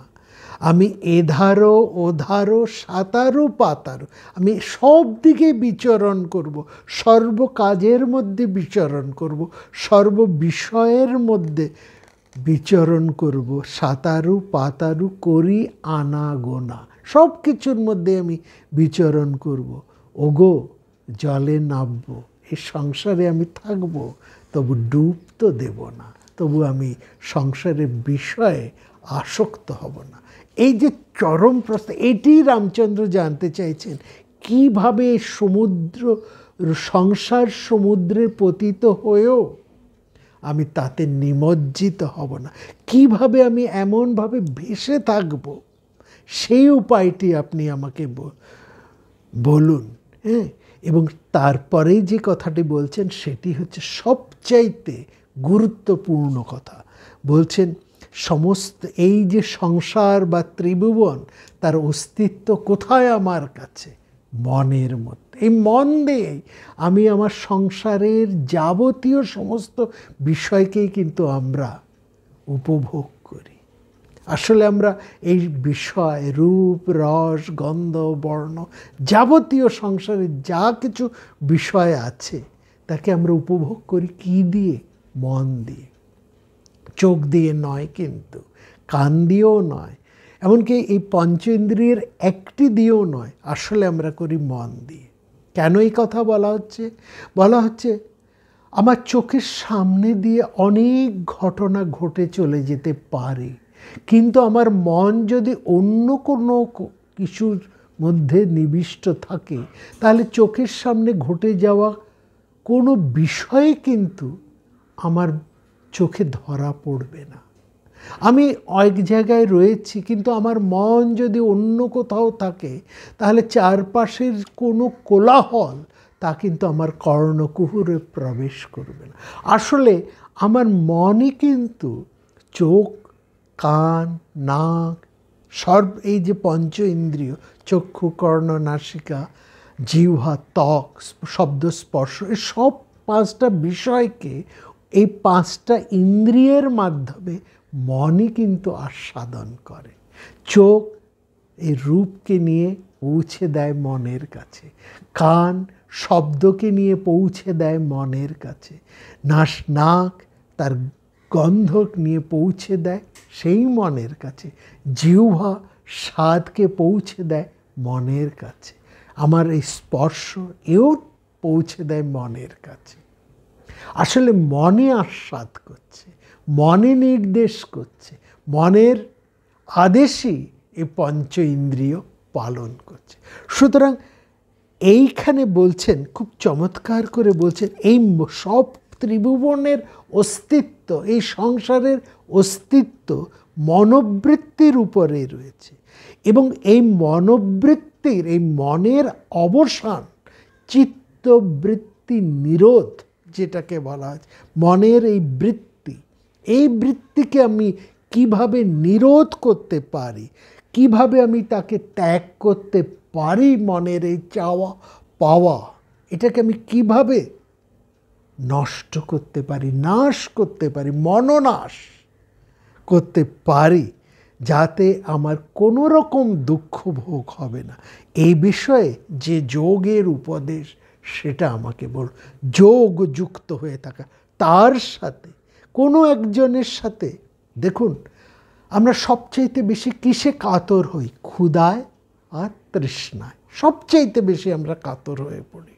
আমি এধারো ওধারো সাঁতারু পাতারু, আমি সব দিকে বিচরণ করব, সর্ব কাজের মধ্যে বিচরণ করব, সর্ব বিষয়ের মধ্যে বিচরণ করব, সাঁতারু পাতারু করি আনাগোনা, সব কিছুর মধ্যে আমি বিচরণ করব। ওগো জলে নামবো, এই সংসারে আমি থাকব, তবু ডুব তো দেব না, তবু আমি সংসারের বিষয়ে আসক্ত হব না। এই যে চরম প্রশ্ন, এটি রামচন্দ্র জানতে চাইছেন, কিভাবে সমুদ্র সংসার সমুদ্রে পতিত হয়েও আমি তাতে নিমজ্জিত হব না, কিভাবে আমি এমনভাবে ভেসে থাকব, সেই উপায়টি আপনি আমাকে বলুন। হ্যাঁ, এবং তারপরেই যে কথাটি বলছেন সেটি হচ্ছে সবচাইতে গুরুত্বপূর্ণ কথা। বলছেন সমস্ত এই যে সংসার বা ত্রিভুবন, তার অস্তিত্ব কোথায় আমার কাছে? মনের মধ্যে। এই মন দিয়েই আমি আমার সংসারের যাবতীয় সমস্ত বিষয়কেই কিন্তু আমরা উপভোগ করি। আসলে আমরা এই বিষয়, রূপ রস গন্ধ বর্ণ, যাবতীয় সংসারের যা কিছু বিষয় আছে তাকে আমরা উপভোগ করি কি দিয়ে? মন দিয়ে। চোখ দিয়ে নয়, কিন্তু কান দিয়েও নয়, এমনকি এই পঞ্চ ইন্দ্রিয়ের একটি দিয়েও নয়, আসলে আমরা করি মন দিয়ে। কেন এই কথা বলা হচ্ছে? বলা হচ্ছে আমার চোখের সামনে দিয়ে অনেক ঘটনা ঘটে চলে যেতে পারে, কিন্তু আমার মন যদি অন্য কোনো কিছুর মধ্যে নিবিষ্ট থাকে, তাহলে চোখের সামনে ঘটে যাওয়া কোনো বিষয়ে কিন্তু আমার চোখে ধরা পড়বে না। আমি এক জায়গায় রয়েছি, কিন্তু আমার মন যদি অন্য কোথাও থাকে, তাহলে চারপাশের কোনো কোলাহল তা কিন্তু আমার কর্ণকুহরে প্রবেশ করবে না। আসলে আমার মনই কিন্তু চোখ, কান, নাক, এই যে পঞ্চ ইন্দ্রিয়, চক্ষু, কর্ণ, নাসিকা, জিহ্বা, ত্বক, শব্দ, স্পর্শ, এই সব পাঁচটা বিষয়কে এই পাঁচটা ইন্দ্রিয়ের মাধ্যমে মনই কিন্তু আস্বাদন করে। চোখ এই রূপকে নিয়ে পৌঁছে দেয় মনের কাছে, কান শব্দকে নিয়ে পৌঁছে দেয় মনের কাছে, নাক তার গন্ধ নিয়ে পৌঁছে দেয় সেই মনের কাছে, জিহ্বা স্বাদকে পৌঁছে দেয় মনের কাছে, আমার এই স্পর্শ এও পৌঁছে দেয় মনের কাছে। আসলে মনে আস্বাদ করছে, মনে নির্দেশ করছে, মনের আদেশই এই পঞ্চ ইন্দ্রিয় পালন করছে। সুতরাং এইখানে বলছেন, খুব চমৎকার করে বলছেন, এই সব ত্রিভুবনের অস্তিত্ব, এই সংসারের অস্তিত্ব মনোবৃত্তির উপরে রয়েছে, এবং এই মনোবৃত্তির, এই মনের অবসান, চিত্তবৃত্তি নিরোধ যেটাকে বলা হয়, মনের এই বৃত্তিকে আমি কিভাবে নিরোধ করতে পারি, কিভাবে আমি তাকে ত্যাগ করতে পারি, মনের এই চাওয়া পাওয়া, এটাকে আমি কিভাবে নষ্ট করতে পারি, নাশ করতে পারি, মনোনাশ করতে পারি, যাতে আমার কোনো রকম দুঃখ ভোগ হবে না, এই বিষয়ে যে যোগের উপদেশ সেটা আমাকে যোগ যুক্ত হয়ে থাকা, তার সাথে কোনো একজনের সাথে। দেখুন, আমরা সবচাইতে বেশি কিসে কাতর হই? ক্ষুধায় আর তৃষ্ণায় সবচাইতে বেশি আমরা কাতর হয়ে পড়ি।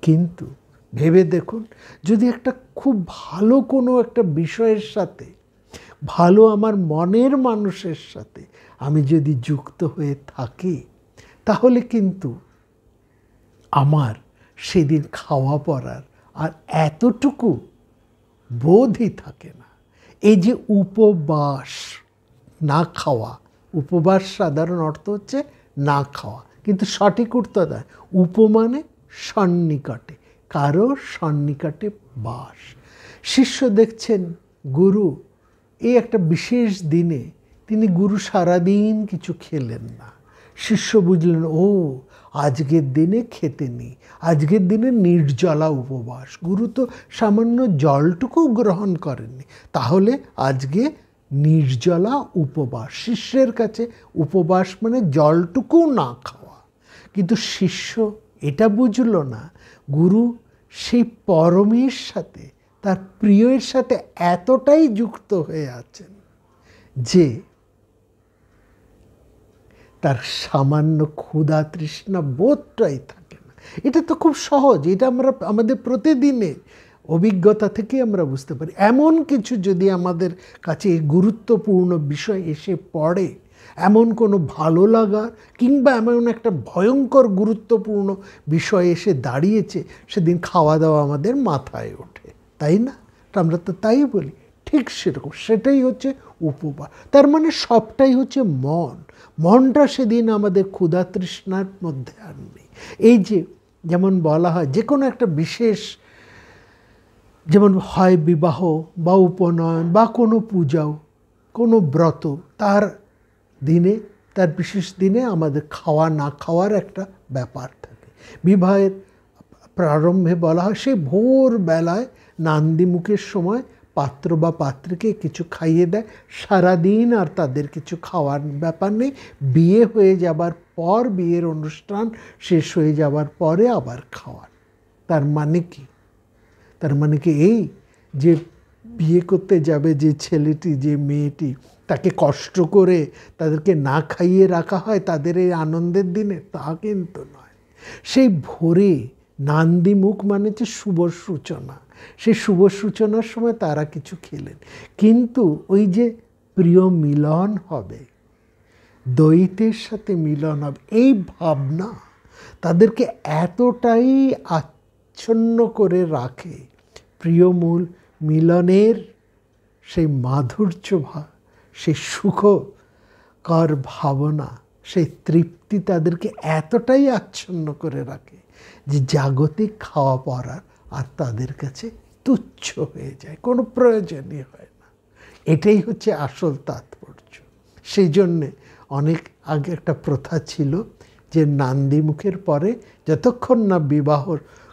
কিন্তু ভেবে দেখুন, যদি একটা খুব ভালো কোনো একটা বিষয়ের সাথে, ভালো আমার মনের মানুষের সাথে আমি যদি যুক্ত হয়ে থাকি, তাহলে কিন্তু আমার সেদিন খাওয়া পড়ার আর এতটুকু বোধই থাকে না। এই যে উপবাস, না খাওয়া, উপবাস সাধারণ অর্থ হচ্ছে না খাওয়া, কিন্তু সঠিক উত্তর উপমানে সন্নিকটে, কারো সন্নিকটে বাস। শিষ্য দেখছেন গুরু এই একটা বিশেষ দিনে তিনি গুরু সারাদিন কিছু খেলেন না। শিষ্য বুঝলেন, ও আজকের দিনে খেতে নেই, আজকের দিনে নির্জলা উপবাস, গুরু তো সামান্য জলটুকু গ্রহণ করেননি, তাহলে আজকে নির্জলা উপবাস। শিষ্যের কাছে উপবাস মানে জলটুকু না খাওয়া। কিন্তু শিষ্য এটা বুঝল না, গুরু সেই পরমের সাথে, তার প্রিয়ের সাথে এতটাই যুক্ত হয়ে আছেন যে তার সামান্য ক্ষুধা তৃষ্ণা বোধটাই থাকে না। এটা তো খুব সহজ, এটা আমরা আমাদের প্রতিদিনের অভিজ্ঞতা থেকে আমরা বুঝতে পারি। এমন কিছু যদি আমাদের কাছে গুরুত্বপূর্ণ বিষয় এসে পড়ে, এমন কোনো ভালো লাগার কিংবা এমন একটা ভয়ঙ্কর গুরুত্বপূর্ণ বিষয় এসে দাঁড়িয়েছে, সেদিন খাওয়া দাওয়া আমাদের মাথায় ওঠে, তাই না? আমরা তো তাই বলি। ঠিক সেরকম, সেটাই হচ্ছে উপবাস। তার মানে সবটাই হচ্ছে মনটা সেদিন আমাদের ক্ষুধা তৃষ্ণার মধ্যে আনবে। এই যে যেমন বলা হয়, যে কোনো একটা বিশেষ, যেমন হয় বিবাহ বা উপনয়ন বা কোনো পূজাও, কোনো ব্রত, তার দিনে, তার বিশেষ দিনে আমাদের খাওয়া না খাওয়ার একটা ব্যাপার থাকে। বিবাহের প্রারম্ভে বলা হয়, সেই ভোরবেলায় নান্দিমুখের সময় পাত্র বা পাত্রীকে কিছু খাইয়ে দেয়, সারাদিন আর তাদের কিছু খাওয়ার ব্যাপার নেই। বিয়ে হয়ে যাবার পর, বিয়ের অনুষ্ঠান শেষ হয়ে যাবার পরে আবার খাওয়ার। তার মানে কি? তার মানে কি এই যে বিয়ে করতে যাবে যে ছেলেটি, যে মেয়েটি, তাকে কষ্ট করে তাদেরকে না খাইয়ে রাখা হয় তাদের এই আনন্দের দিনে? তা কিন্তু নয়। সেই ভোরে নান্দিমুখ মানে হচ্ছে শুভ সূচনা, সেই শুভ সূচনার সময় তারা কিছু খেলেন, কিন্তু ওই যে প্রিয় মিলন হবে, দ্বৈতের সাথে মিলন হবে, এই ভাবনা তাদেরকে এতটাই আচ্ছন্ন করে রাখে, প্রিয় মিলনের সেই মাধুর্য সেই সুখকর ভাবনা, সেই তৃপ্তি তাদেরকে এতটাই আচ্ছন্ন করে রাখে যে জাগতিক খাওয়া পড়ার আর তাদের কাছে তুচ্ছ হয়ে যায়, কোনো প্রয়োজনই হয় না। এটাই হচ্ছে আসল তাৎপর্য। সেই জন্যে অনেক আগে একটা প্রথা ছিল যে নান্দিমুখের পরে যতক্ষণ না বিবাহ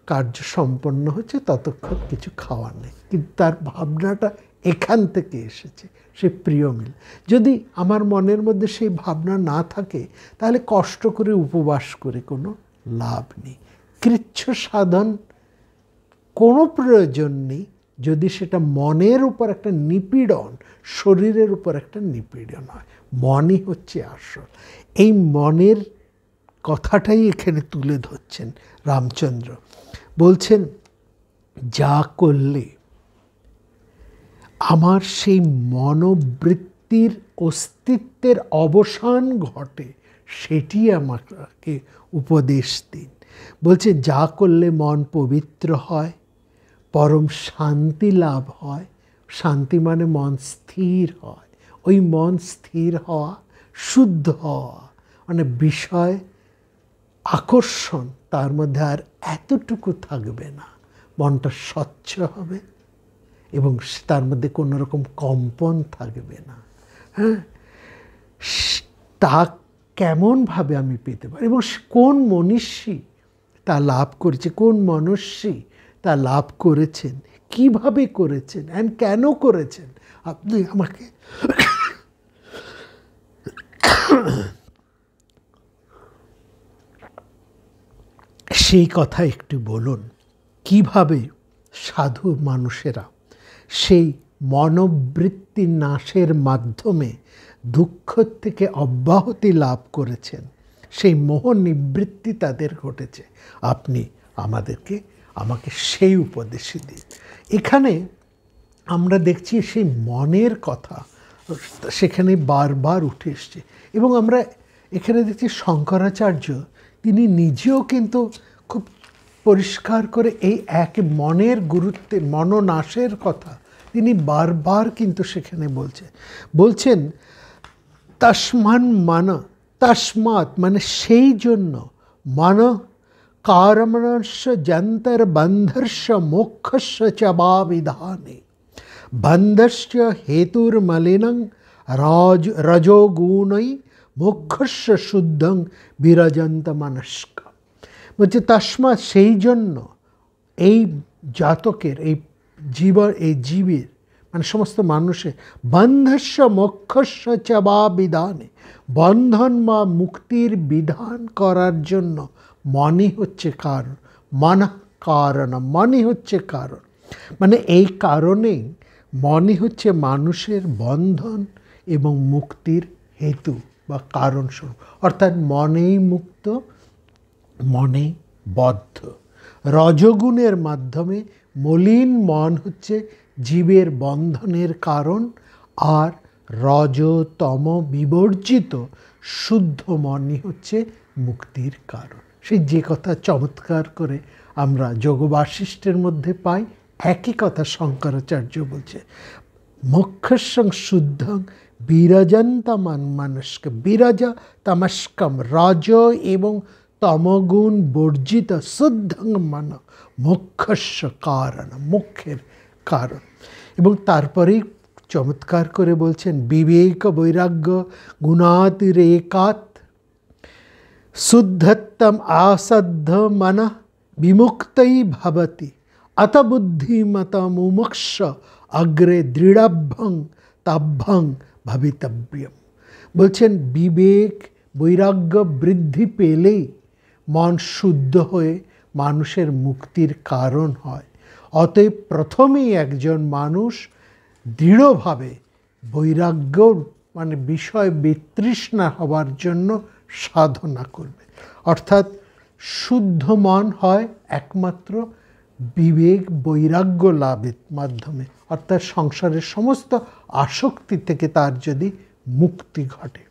কার্য সম্পন্ন হচ্ছে ততক্ষণ কিছু খাওয়া নেই। কিন্তু তার ভাবনাটা এখান থেকে এসেছে, সে প্রিয় মিল। যদি আমার মনের মধ্যে সেই ভাবনা না থাকে তাহলে কষ্ট করে উপবাস করে কোনো লাভ নেই। কৃচ্ছ সাধন কোনো প্রয়োজন নেই যদি সেটা মনের উপর একটা নিপীড়ন, শরীরের উপর একটা নিপীড়ন হয়। মনই হচ্ছে আসল। এই মনের কথাটাই এখানে তুলে ধরছেন রামচন্দ্র। বলছেন, যা করলে আমার সেই মনোবৃত্তির অস্তিত্বের অবসান ঘটে সেটি আমাকে উপদেশ দিন। বলছে, যা করলে মন পবিত্র হয়, পরম শান্তি লাভ হয়। শান্তি মানে মন স্থির হয়। ওই মন স্থির হওয়া, শুদ্ধ হওয়া, মানে বিষয় আকর্ষণ তার মধ্যে আর এতটুকু থাকবে না। মনটা স্বচ্ছ হবে এবং তার মধ্যে কোনো রকম কম্পন থাকবে না। হ্যাঁ, তা কেমনভাবে আমি পেতে পারি এবং কোন মনীষী তা লাভ করেছে, কোন মনুষ্যী তা লাভ করেছেন, কিভাবে করেছেন, অ্যান্ড কেন করেছেন, আপনি আমাকে সেই কথা একটু বলুন। কিভাবে সাধু মানুষেরা সেই মনোবৃত্তি নাশের মাধ্যমে দুঃখ থেকে অব্যাহতি লাভ করেছেন, সেই মোহ নিবৃত্তি তাদের ঘটেছে, আপনি আমাকে সেই উপদেশই দিন। এখানে আমরা দেখছি সেই মনের কথা সেখানে বারবার উঠে এসছে এবং আমরা এখানে দেখছি শঙ্করাচার্য তিনি নিজেও কিন্তু খুব পরিষ্কার করে এই এক মনের গুরুত্বের, মনোনাশের কথা তিনি বারবার কিন্তু সেখানে বলছেন তস্মাৎ মানে সেই জন্য মন কারমণস্য যন্তর বন্ধস্য মোক্ষস্য চ বা বিধানে বন্ধস্য হেতুর্মলিনং রজোগুণৈ মোক্ষস্য শুদ্ধং বিরজন্ত মনস্ক। বলছে তস্মাৎ সেই জন্য এই জাতকের, এই জীবের মানে সমস্ত মানুষের বন্ধস্য মোক্ষস্য চ বা বিধানে, বন্ধন বা মুক্তির বিধান করার জন্য মনই হচ্ছে কারণ। মনঃ কারণম, মনই হচ্ছে কারণ। মানে এই কারণেই মনই হচ্ছে মানুষের বন্ধন এবং মুক্তির হেতু বা কারণস্বরূপ। অর্থাৎ মনেই মুক্ত, মনেই বদ্ধ। রজগুণের মাধ্যমে মলিন মন হচ্ছে জীবের বন্ধনের কারণ, আর রজতম বিবর্জিত শুদ্ধ মনই হচ্ছে মুক্তির কারণ। সেই যে কথা চমৎকার করে আমরা যোগবাশিষ্ঠের মধ্যে পাই, একই কথা শঙ্করাচার্য বলছে, মোক্ষস্যং শুদ্ধং বিরজন্তমান মনস্ক। বিরজ তমস্কম, রজ এবং তমগুণ বর্জিত শুদ্ধং মন মোক্ষস্য কারণ, মোক্ষের কারণ। এবং তারপরেই চমৎকার করে বলছেন, বিবেক বৈরাগ্য গুণাতিরেকাৎ শুদ্ধত্তম আসাধ্য মন বিমুক্তই ভবতি অত বুদ্ধিমত মুমুক্ষ অগ্রে দৃঢ়ভ্যং তাভ্যং ভবিতব্যম। বলছেন বিবেক বৈরাগ্য বৃদ্ধি পেলেই মন শুদ্ধ হয়ে মানুষের মুক্তির কারণ হয়। অতএব প্রথমেই একজন মানুষ দৃঢ়ভাবে বৈরাগ্য মানে বিষয় বিতৃষ্ণা হওয়ার জন্য সাধনা করবে। অর্থাৎ শুদ্ধ মন হয় একমাত্র বিবেক বৈরাগ্য লাভের মাধ্যমে, অর্থাৎ সংসারের সমস্ত আসক্তি থেকে তার যদি মুক্তি ঘটে।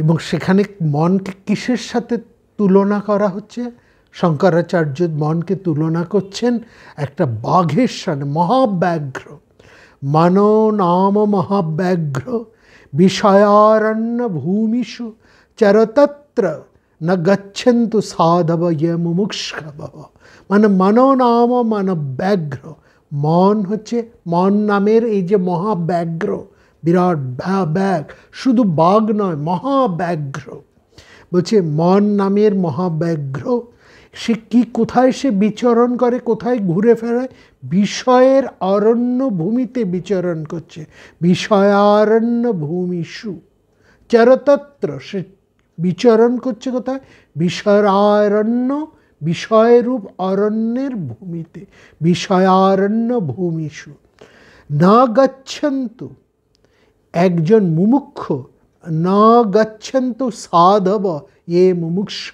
এবং সেখানে মনকে কিসের সাথে তুলনা করা হচ্ছে? শঙ্করাচার্য মনকে তুলনা করছেন একটা বাঘের সাথে, মহাব্যাঘ্র। মনো নাম মহাব্যাঘ্র বিষয়ারণ্য ভূমিষু চরতত্র ন গচ্ছন্তু সাধব ইয়ে মুমুক্ষব। মানে মনো নাম ব্যাঘ্র, মন হচ্ছে, মন নামের এই যে মহাব্যাঘ্র, বিরাট ব্যাঘ, শুধু বাঘ নয়, মহাব্যাঘ্র। বলছে মন নামের মহাব্যাঘ্র, সে কি, কোথায় সে বিচরণ করে, কোথায় ঘুরে ফেরায়? বিষয়ের অরণ্য ভূমিতে বিচরণ করছে। বিষয়ারণ্য ভূমিষু চরতত্র, সে বিচরণ করছে কোথায়? বিষয়ারণ্য, বিষয়রূপ অরণ্যের ভূমিতে, বিষয়ারণ্য ভূমিষু। না গচ্ছন্তু, একজন মুমুক্ষ, না গচ্ছন্তু সাধব এ মুমুক্ষ,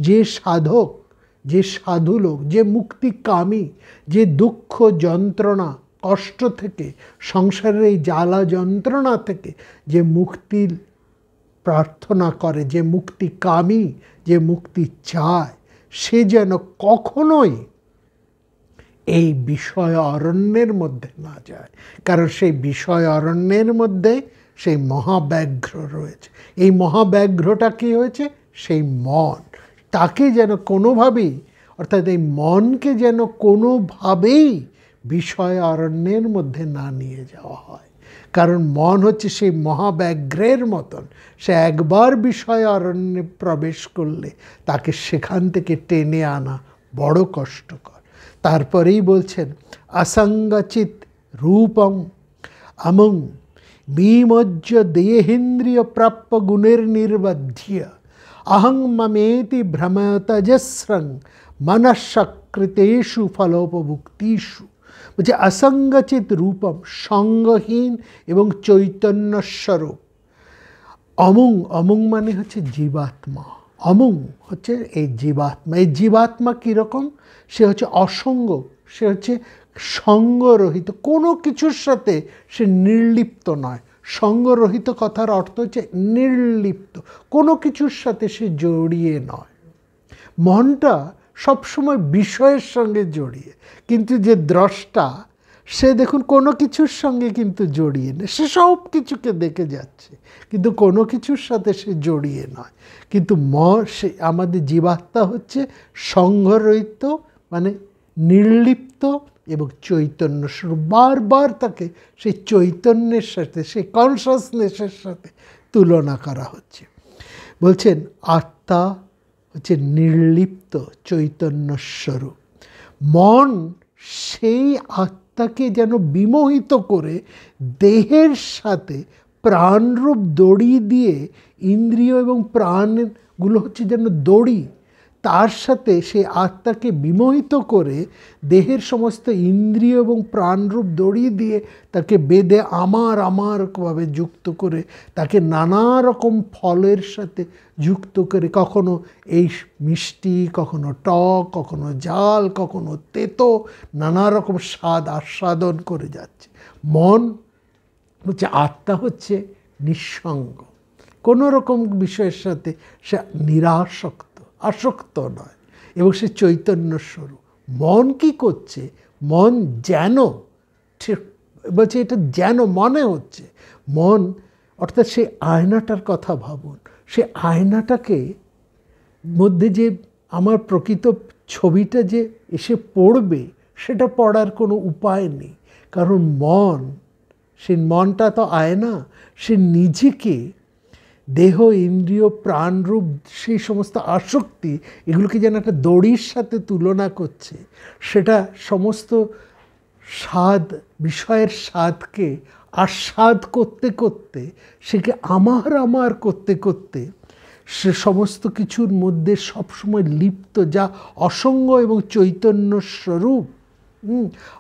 যে সাধক, যে সাধু লোক, যে মুক্তিকামী, যে দুঃখ যন্ত্রণা কষ্ট থেকে, সংসারের এই জ্বালা যন্ত্রণা থেকে যে মুক্তির প্রার্থনা করে, যে মুক্তিকামী, যে মুক্তি চায়, সে যেন কখনোই এই বিষয় অরণ্যের মধ্যে না যায়। কারণ সেই বিষয় অরণ্যের মধ্যে সেই মহাব্যাঘ্র রয়েছে। এই মহাব্যাঘ্রটা কী হয়েছে? সেই মন। তাকে যেন কোনোভাবেই, অর্থাৎ এই মনকে যেন কোনোভাবেই বিষয় অরণ্যের মধ্যে না নিয়ে যাওয়া হয়। কারণ মন হচ্ছে সেই মহাব্যাঘ্রের মতন, সে একবার বিষয় অরণ্যে প্রবেশ করলে তাকে সেখান থেকে টেনে আনা বড় কষ্টকর। তারপরেই বলছেন অসঙ্গচিত রূপম আমং বিমজ্জ দেহেন্দ্রিয় প্রাপ্য গুণের নির্বধ্য অহং মমেতি ভ্রমতজস্রং মনঃসকৃতেষু ফলোপভুক্তিষু। বলছে অসঙ্গচিত রূপম, সঙ্গহীন এবং চৈতন্যস্বরূপ। অমুং, অমুং মানে হচ্ছে জীবাত্মা, অমুং হচ্ছে এই জীবাত্মা। এই জীবাত্মা কীরকম? সে হচ্ছে অসঙ্গ, সে হচ্ছে সঙ্গরহিত, কোনো কিছুর সাথে সে নির্লিপ্ত নয়। সঙ্গরহিত কথার অর্থ হচ্ছে নির্লিপ্ত, কোনো কিছুর সাথে সে জড়িয়ে নয়। মনটা সবসময় বিষয়ের সঙ্গে জড়িয়ে, কিন্তু যে দ্রষ্টা সে দেখুন কোনো কিছুর সঙ্গে কিন্তু জড়িয়ে নেই, সে সব কিছুকে দেখে যাচ্ছে কিন্তু কোনো কিছুর সাথে সে জড়িয়ে নয়। কিন্তু সে আমাদের জীবাত্মা হচ্ছে সঙ্গরহিত, মানে নির্লিপ্ত এবং চৈতন্য স্বরূপ। বারবার তাকে সেই চৈতন্যের সাথে, সেই কনসাসনেসের সাথে তুলনা করা হচ্ছে। বলছেন আত্মা হচ্ছে নির্লিপ্ত চৈতন্য স্বরূপ। মন সেই আত্মাকে যেন বিমোহিত করে দেহের সাথে প্রাণরূপ দড়ি দিয়ে, ইন্দ্রিয় এবং প্রাণগুলো হচ্ছে যেন দড়ি, তার সাথে সেই আত্মাকে বিমোহিত করে দেহের সমস্ত ইন্দ্রিয় এবং প্রাণরূপ দড়ি দিয়ে তাকে বেঁধে আমারভাবে যুক্ত করে, তাকে নানা রকম ফলের সাথে যুক্ত করে, কখনো এই মিষ্টি, কখনো টক, কখনো ঝাল, কখনো তেতো, নানা রকম স্বাদ আস্বাদন করে যাচ্ছে। মন হচ্ছে, আত্মা হচ্ছে নিঃসঙ্গ, কোনো রকম বিষয়ের সাথে সে নিরাসক্ত, আসক্ত নয়, এবং সে চৈতন্য স্বরূপ। মন কি করছে? মন যেন, বলছে এটা যেন মনে হচ্ছে, মন অর্থাৎ সেই আয়নাটার কথা ভাবুন। সে আয়নাটাকে মধ্যে যে আমার প্রকৃত ছবিটা যে এসে পড়বে, সেটা পড়ার কোনো উপায় নেই। কারণ মন, সেই মনটা তো আয়না, সে নিজেকে দেহ, ইন্দ্রিয়, প্রাণরূপ সেই সমস্ত আসক্তি, এগুলোকে যেন একটা দড়ির সাথে তুলনা করছে। সেটা সমস্ত স্বাদ, বিষয়ের স্বাদকে আস্বাদ করতে করতে, সেকে আমার করতে করতে সে সমস্ত কিছুর মধ্যে সবসময় লিপ্ত, যা অসঙ্গ এবং চৈতন্য স্বরূপ।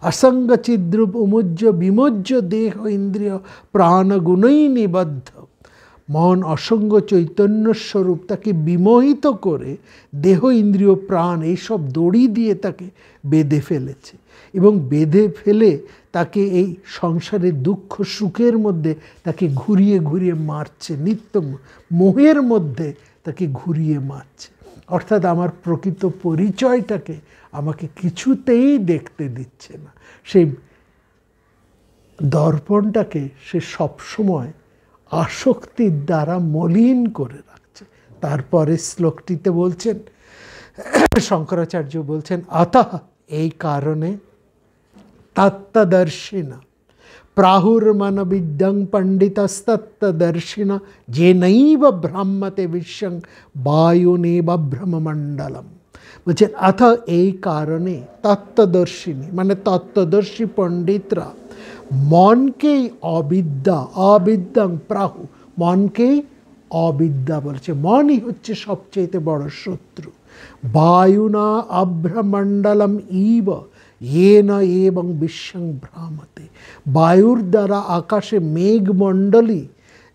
অসঙ্গ চিদ্রূপ উমজ্জ বিমজ্জ দেহ ইন্দ্রিয় প্রাণগুণই নিবদ্ধ। মন অসঙ্গ চৈতন্য স্বরূপ, তাকে বিমোহিত করে দেহ, ইন্দ্রিয়, প্রাণ এইসব দড়ি দিয়ে তাকে বেঁধে ফেলেছে, এবং বেঁধে ফেলে তাকে এই সংসারের দুঃখ সুখের মধ্যে তাকে ঘুরিয়ে ঘুরিয়ে মারছে, নিত্য মোহের মধ্যে তাকে ঘুরিয়ে মারছে। অর্থাৎ আমার প্রকৃত পরিচয়টাকে আমাকে কিছুতেই দেখতে দিচ্ছে না। সেই দর্পণটাকে সে সবসময় আসক্তির দ্বারা মলিন করে রাখছে। তারপরে শ্লোকটিতে বলছেন, শঙ্করাচার্য বলছেন, আতঃ এই কারণে তত্ত্বদর্শিনা প্রাহুর্মনবিদ্যং পণ্ডিতস্তত্ত্বদর্শিনা যেনৈব ব্রাহ্মতে বিশ্বং বায়ুনেব ব্রহ্মমণ্ডলম। বলছেন অথ এই কারণে তত্ত্বদর্শিনী মানে তত্ত্বদর্শী পণ্ডিতরা মনকেই অবিদ্যাং প্রাহু, মনকেই অবিদ্যা বলছে। মনই হচ্ছে সবচেয়ে বড় শত্রু। বায়ুনা আভ্রমণ্ডলম ইব येन এবং বিশ্বং ভ্রামতে, বায়ুর দ্বারা আকাশে মেঘমণ্ডলী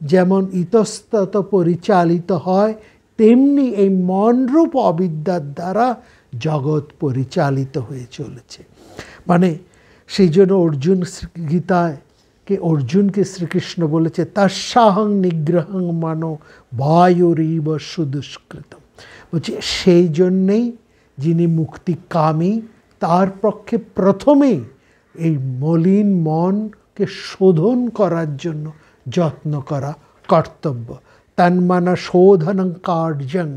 যেমন ইতস্তত পরিচালিত হয়, তেমনি এই মনরূপ অবিদ্যার দ্বারা জগৎ পরিচালিত হয়ে চলেছে। মানে সেই জন্য অর্জুন অর্জুনকে শ্রীকৃষ্ণ বলেছে তস্যাহং নিগ্রহং মানো বায়ুরিব সুদুষ্কৃতম। বলছে সেই জন্যেই যিনি মুক্তিকামী তার পক্ষে প্রথমেই এই মলিন মনকে শোধন করার জন্য যত্ন করা কর্তব্য। তন্মন শোধনং কার্যং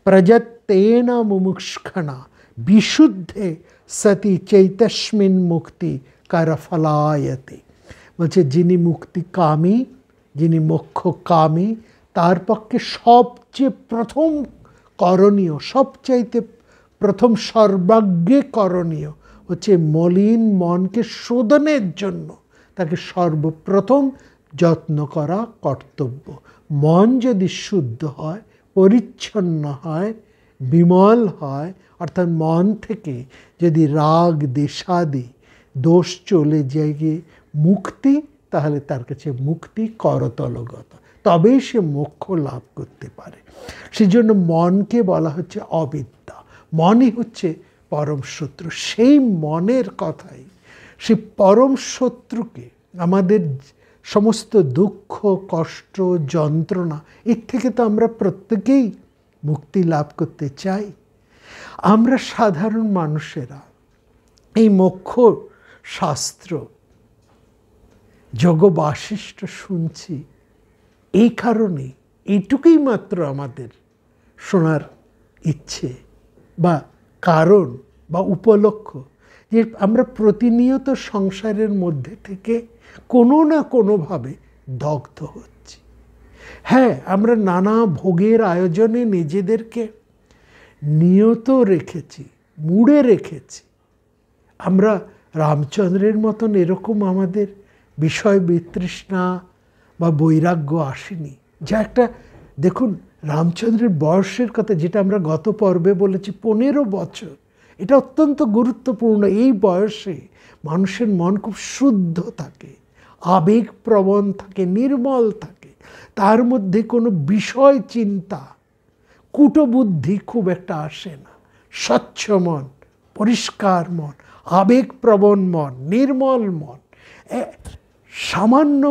প্রযত্তেন মুমুক্ষণা বিশুদ্ধে সতি চৈতস্মিন মুক্তি করফলায়তে। বলছে যিনি মুক্তিকামী, যিনি মোক্ষকামী, তার পক্ষে সবচেয়ে প্রথম করণীয়, সবচাইতে প্রথম সর্বাগ্রে করণীয় হচ্ছে মলিন মনকে শোধনের জন্য তাকে সর্বপ্রথম যত্ন করা কর্তব্য। মন যদি শুদ্ধ হয়, পরিচ্ছন্ন হয়, বিমল হয়, অর্থাৎ মন থেকে যদি রাগ দেশাদি দোষ চলে যায় মুক্তি, তাহলে তার কাছে মুক্তি করতলগত, তবেই সে মোক্ষ লাভ করতে পারে। সেজন্য মনকে বলা হচ্ছে অবিদ্যা। মনই হচ্ছে পরম শত্রু। সেই মনের কথাই, সেই পরম শত্রুকে আমাদের সমস্ত দুঃখ কষ্ট যন্ত্রণা এর থেকে তো আমরা প্রত্যেকেই মুক্তি লাভ করতে চাই। আমরা সাধারণ মানুষেরা এই মোক্ষ শাস্ত্র যোগ বাশিষ্ঠ শুনছি এই কারণে, এইটুকুই মাত্র আমাদের শোনার ইচ্ছে বা কারণ বা উপলক্ষ যে আমরা প্রতিনিয়ত সংসারের মধ্যে থেকে কোনো না কোনোভাবে দগ্ধ হচ্ছি। হ্যাঁ, আমরা নানা ভোগের আয়োজনে নিজেদেরকে নিয়ত রেখেছি, মুড়ে রেখেছি। আমরা রামচন্দ্রের মতন এরকম আমাদের বিষয় বিতৃষ্ণা বা বৈরাগ্য আসেনি। যা একটা দেখুন, রামচন্দ্রের বয়সের কথা যেটা আমরা গত পর্বে বলেছি 15 বছর, এটা অত্যন্ত গুরুত্বপূর্ণ। এই বয়সে মানুষের মন খুব শুদ্ধ থাকে, আবেগপ্রবণ থাকে, নির্মল থাকে, তার মধ্যে কোনো বিষয় চিন্তা কূটবুদ্ধি খুব একটা আসে না। স্বচ্ছ মন, পরিষ্কার মন, আবেগপ্রবণ মন, নির্মল মন, সামান্য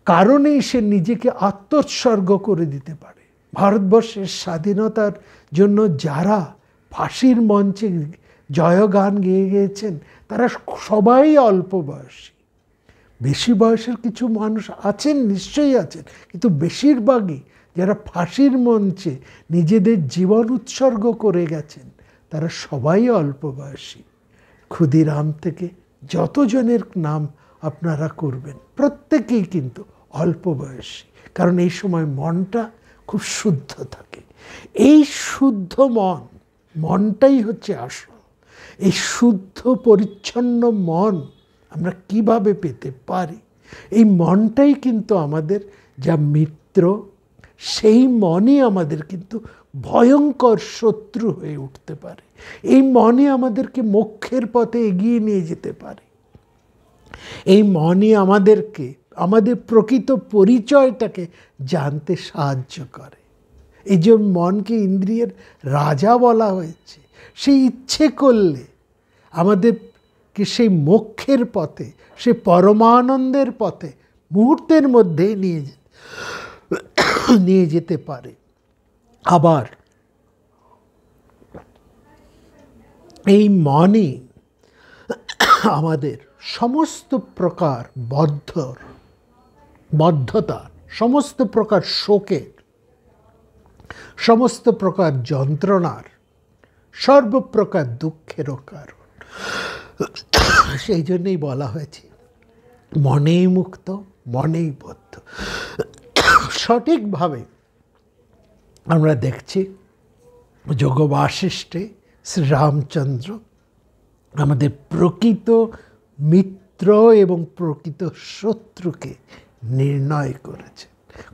কারণেই সে নিজেকে আত্মোৎসর্গ করে দিতে পারে। ভারতবর্ষের স্বাধীনতার জন্য যারা ফাঁসির মঞ্চে জয়গান গেয়ে গিয়েছেন তারা সবাই অল্প বয়সী। বেশি বয়সের কিছু মানুষ আছেন, নিশ্চয়ই আছেন, কিন্তু বেশিরভাগই যারা ফাঁসির মঞ্চে নিজেদের জীবন উৎসর্গ করে গেছেন তারা সবাই অল্প বয়সী। ক্ষুদিরাম থেকে যতজনের নাম আপনারা করবেন প্রত্যেকেই কিন্তু অল্প বয়সী, কারণ এই সময় মনটা খুব শুদ্ধ থাকে। এই শুদ্ধ মনটাই হচ্ছে আসল। এই শুদ্ধ পরিচ্ছন্ন মন আমরা কিভাবে পেতে পারি? এই মনটাই কিন্তু আমাদের যা মিত্র, সেই মনই আমাদের কিন্তু ভয়ঙ্কর শত্রু হয়ে উঠতে পারে। এই মনই আমাদেরকে মোক্ষের পথে এগিয়ে নিয়ে যেতে পারে। এই মনই আমাদেরকে আমাদের প্রকৃত পরিচয়টাকে জানতে সাহায্য করে। এই যে মনকে ইন্দ্রিয়ের রাজা বলা হয়েছে, সেই ইচ্ছে করলে আমাদেরকে সেই মোক্ষের পথে, সেই পরমানন্দের পথে মুহূর্তের মধ্যে নিয়ে যেতে পারে। আবার এই মনই আমাদের সমস্ত প্রকার বদ্ধতার, সমস্ত প্রকার শোকের, সমস্ত প্রকার যন্ত্রণার, সর্বপ্রকার দুঃখেরও কারণ। সেই জন্যই বলা হয়েছে মনেই মুক্ত, মনেই বদ্ধ। সঠিকভাবে আমরা দেখছি যোগ বাসিষ্ঠে শ্রীরামচন্দ্র আমাদের প্রকৃত মিত্র এবং প্রকৃত শত্রুকে নির্ণয়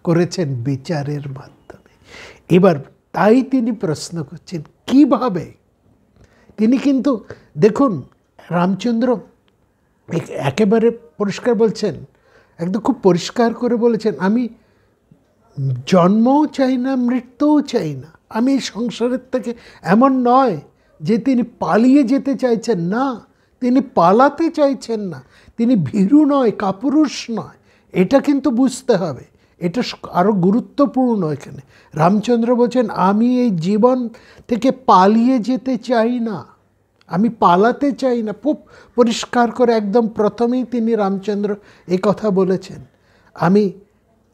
করেছেন বিচারের মাধ্যমে। এবার তাই তিনি প্রশ্ন করছেন কিভাবে। তিনি কিন্তু দেখুন রামচন্দ্র একেবারে পরিষ্কার বলছেন, একদম খুব পরিষ্কার করে বলেছেন, আমি জন্মও চাই না, মৃত্যুও চাই না। আমি এই সংসারের থেকে, এমন নয় যে তিনি পালিয়ে যেতে চাইছেন, না, তিনি পালাতে চাইছেন না। তিনি ভীরু নয়, কাপুরুষ নয়, এটা কিন্তু বুঝতে হবে। এটা আরও গুরুত্বপূর্ণ। এখানে রামচন্দ্র বলছেন আমি এই জীবন থেকে পালিয়ে যেতে চাই না, আমি পালাতে চাই না। খুব পরিষ্কার করে একদম প্রথমেই তিনি রামচন্দ্র এই কথা বলেছেন। আমি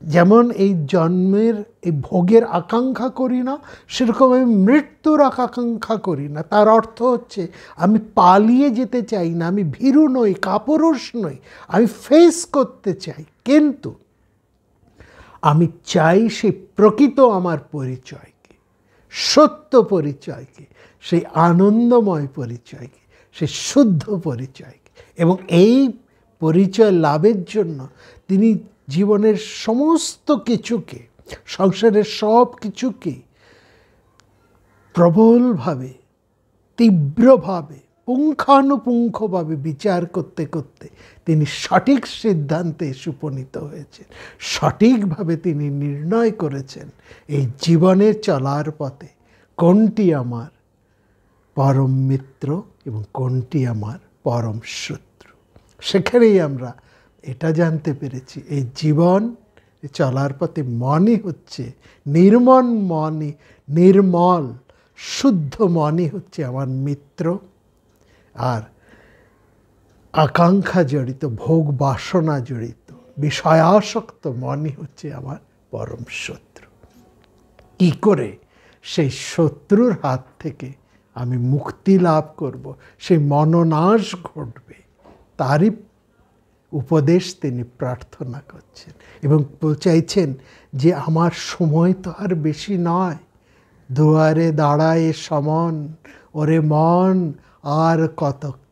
যেমন এই জন্মের এই ভোগের আকাঙ্ক্ষা করি না, সেরকম আমি মৃত্যুর আকাঙ্ক্ষা করি না। তার অর্থ হচ্ছে আমি পালিয়ে যেতে চাই না, আমি ভীরু নই, কাপুরুষ নই, আমি ফেস করতে চাই। কিন্তু আমি চাই সেই প্রকৃত আমার পরিচয়কে, সত্য পরিচয়কে, সেই আনন্দময় পরিচয়কে, সেই শুদ্ধ পরিচয়কে। এবং এই পরিচয় লাভের জন্য তিনি জীবনের সমস্ত কিছুকে, সংসারের সব কিছুকে প্রবলভাবে, তীব্রভাবে, পুঙ্খানুপুঙ্খভাবে বিচার করতে করতে তিনি সঠিক সিদ্ধান্তে উপনীত হয়েছেন। সঠিকভাবে তিনি নির্ণয় করেছেন এই জীবনে চলার পথে কোনটি আমার পরম মিত্র এবং কোনটি আমার পরম শত্রু। সেখানেই আমরা এটা জানতে পেরেছি এই জীবন চলার পথে মনই হচ্ছে নির্মল শুদ্ধ মনই হচ্ছে আমার মিত্র, আর আকাঙ্ক্ষা জড়িত, ভোগ বাসনা জড়িত, বিষয়াসক্ত মনই হচ্ছে আমার পরম শত্রু। কী করে সেই শত্রুর হাত থেকে আমি মুক্তি লাভ করব, সেই মনোনাশ ঘটবে, তারই উপদেশ তিনি প্রার্থনা করছেন এবং চাইছেন যে আমার সময় তো আর বেশি নয়, দুয়ারে দাঁড়ায় সমন, ওরে মন আর কতক্ষণ।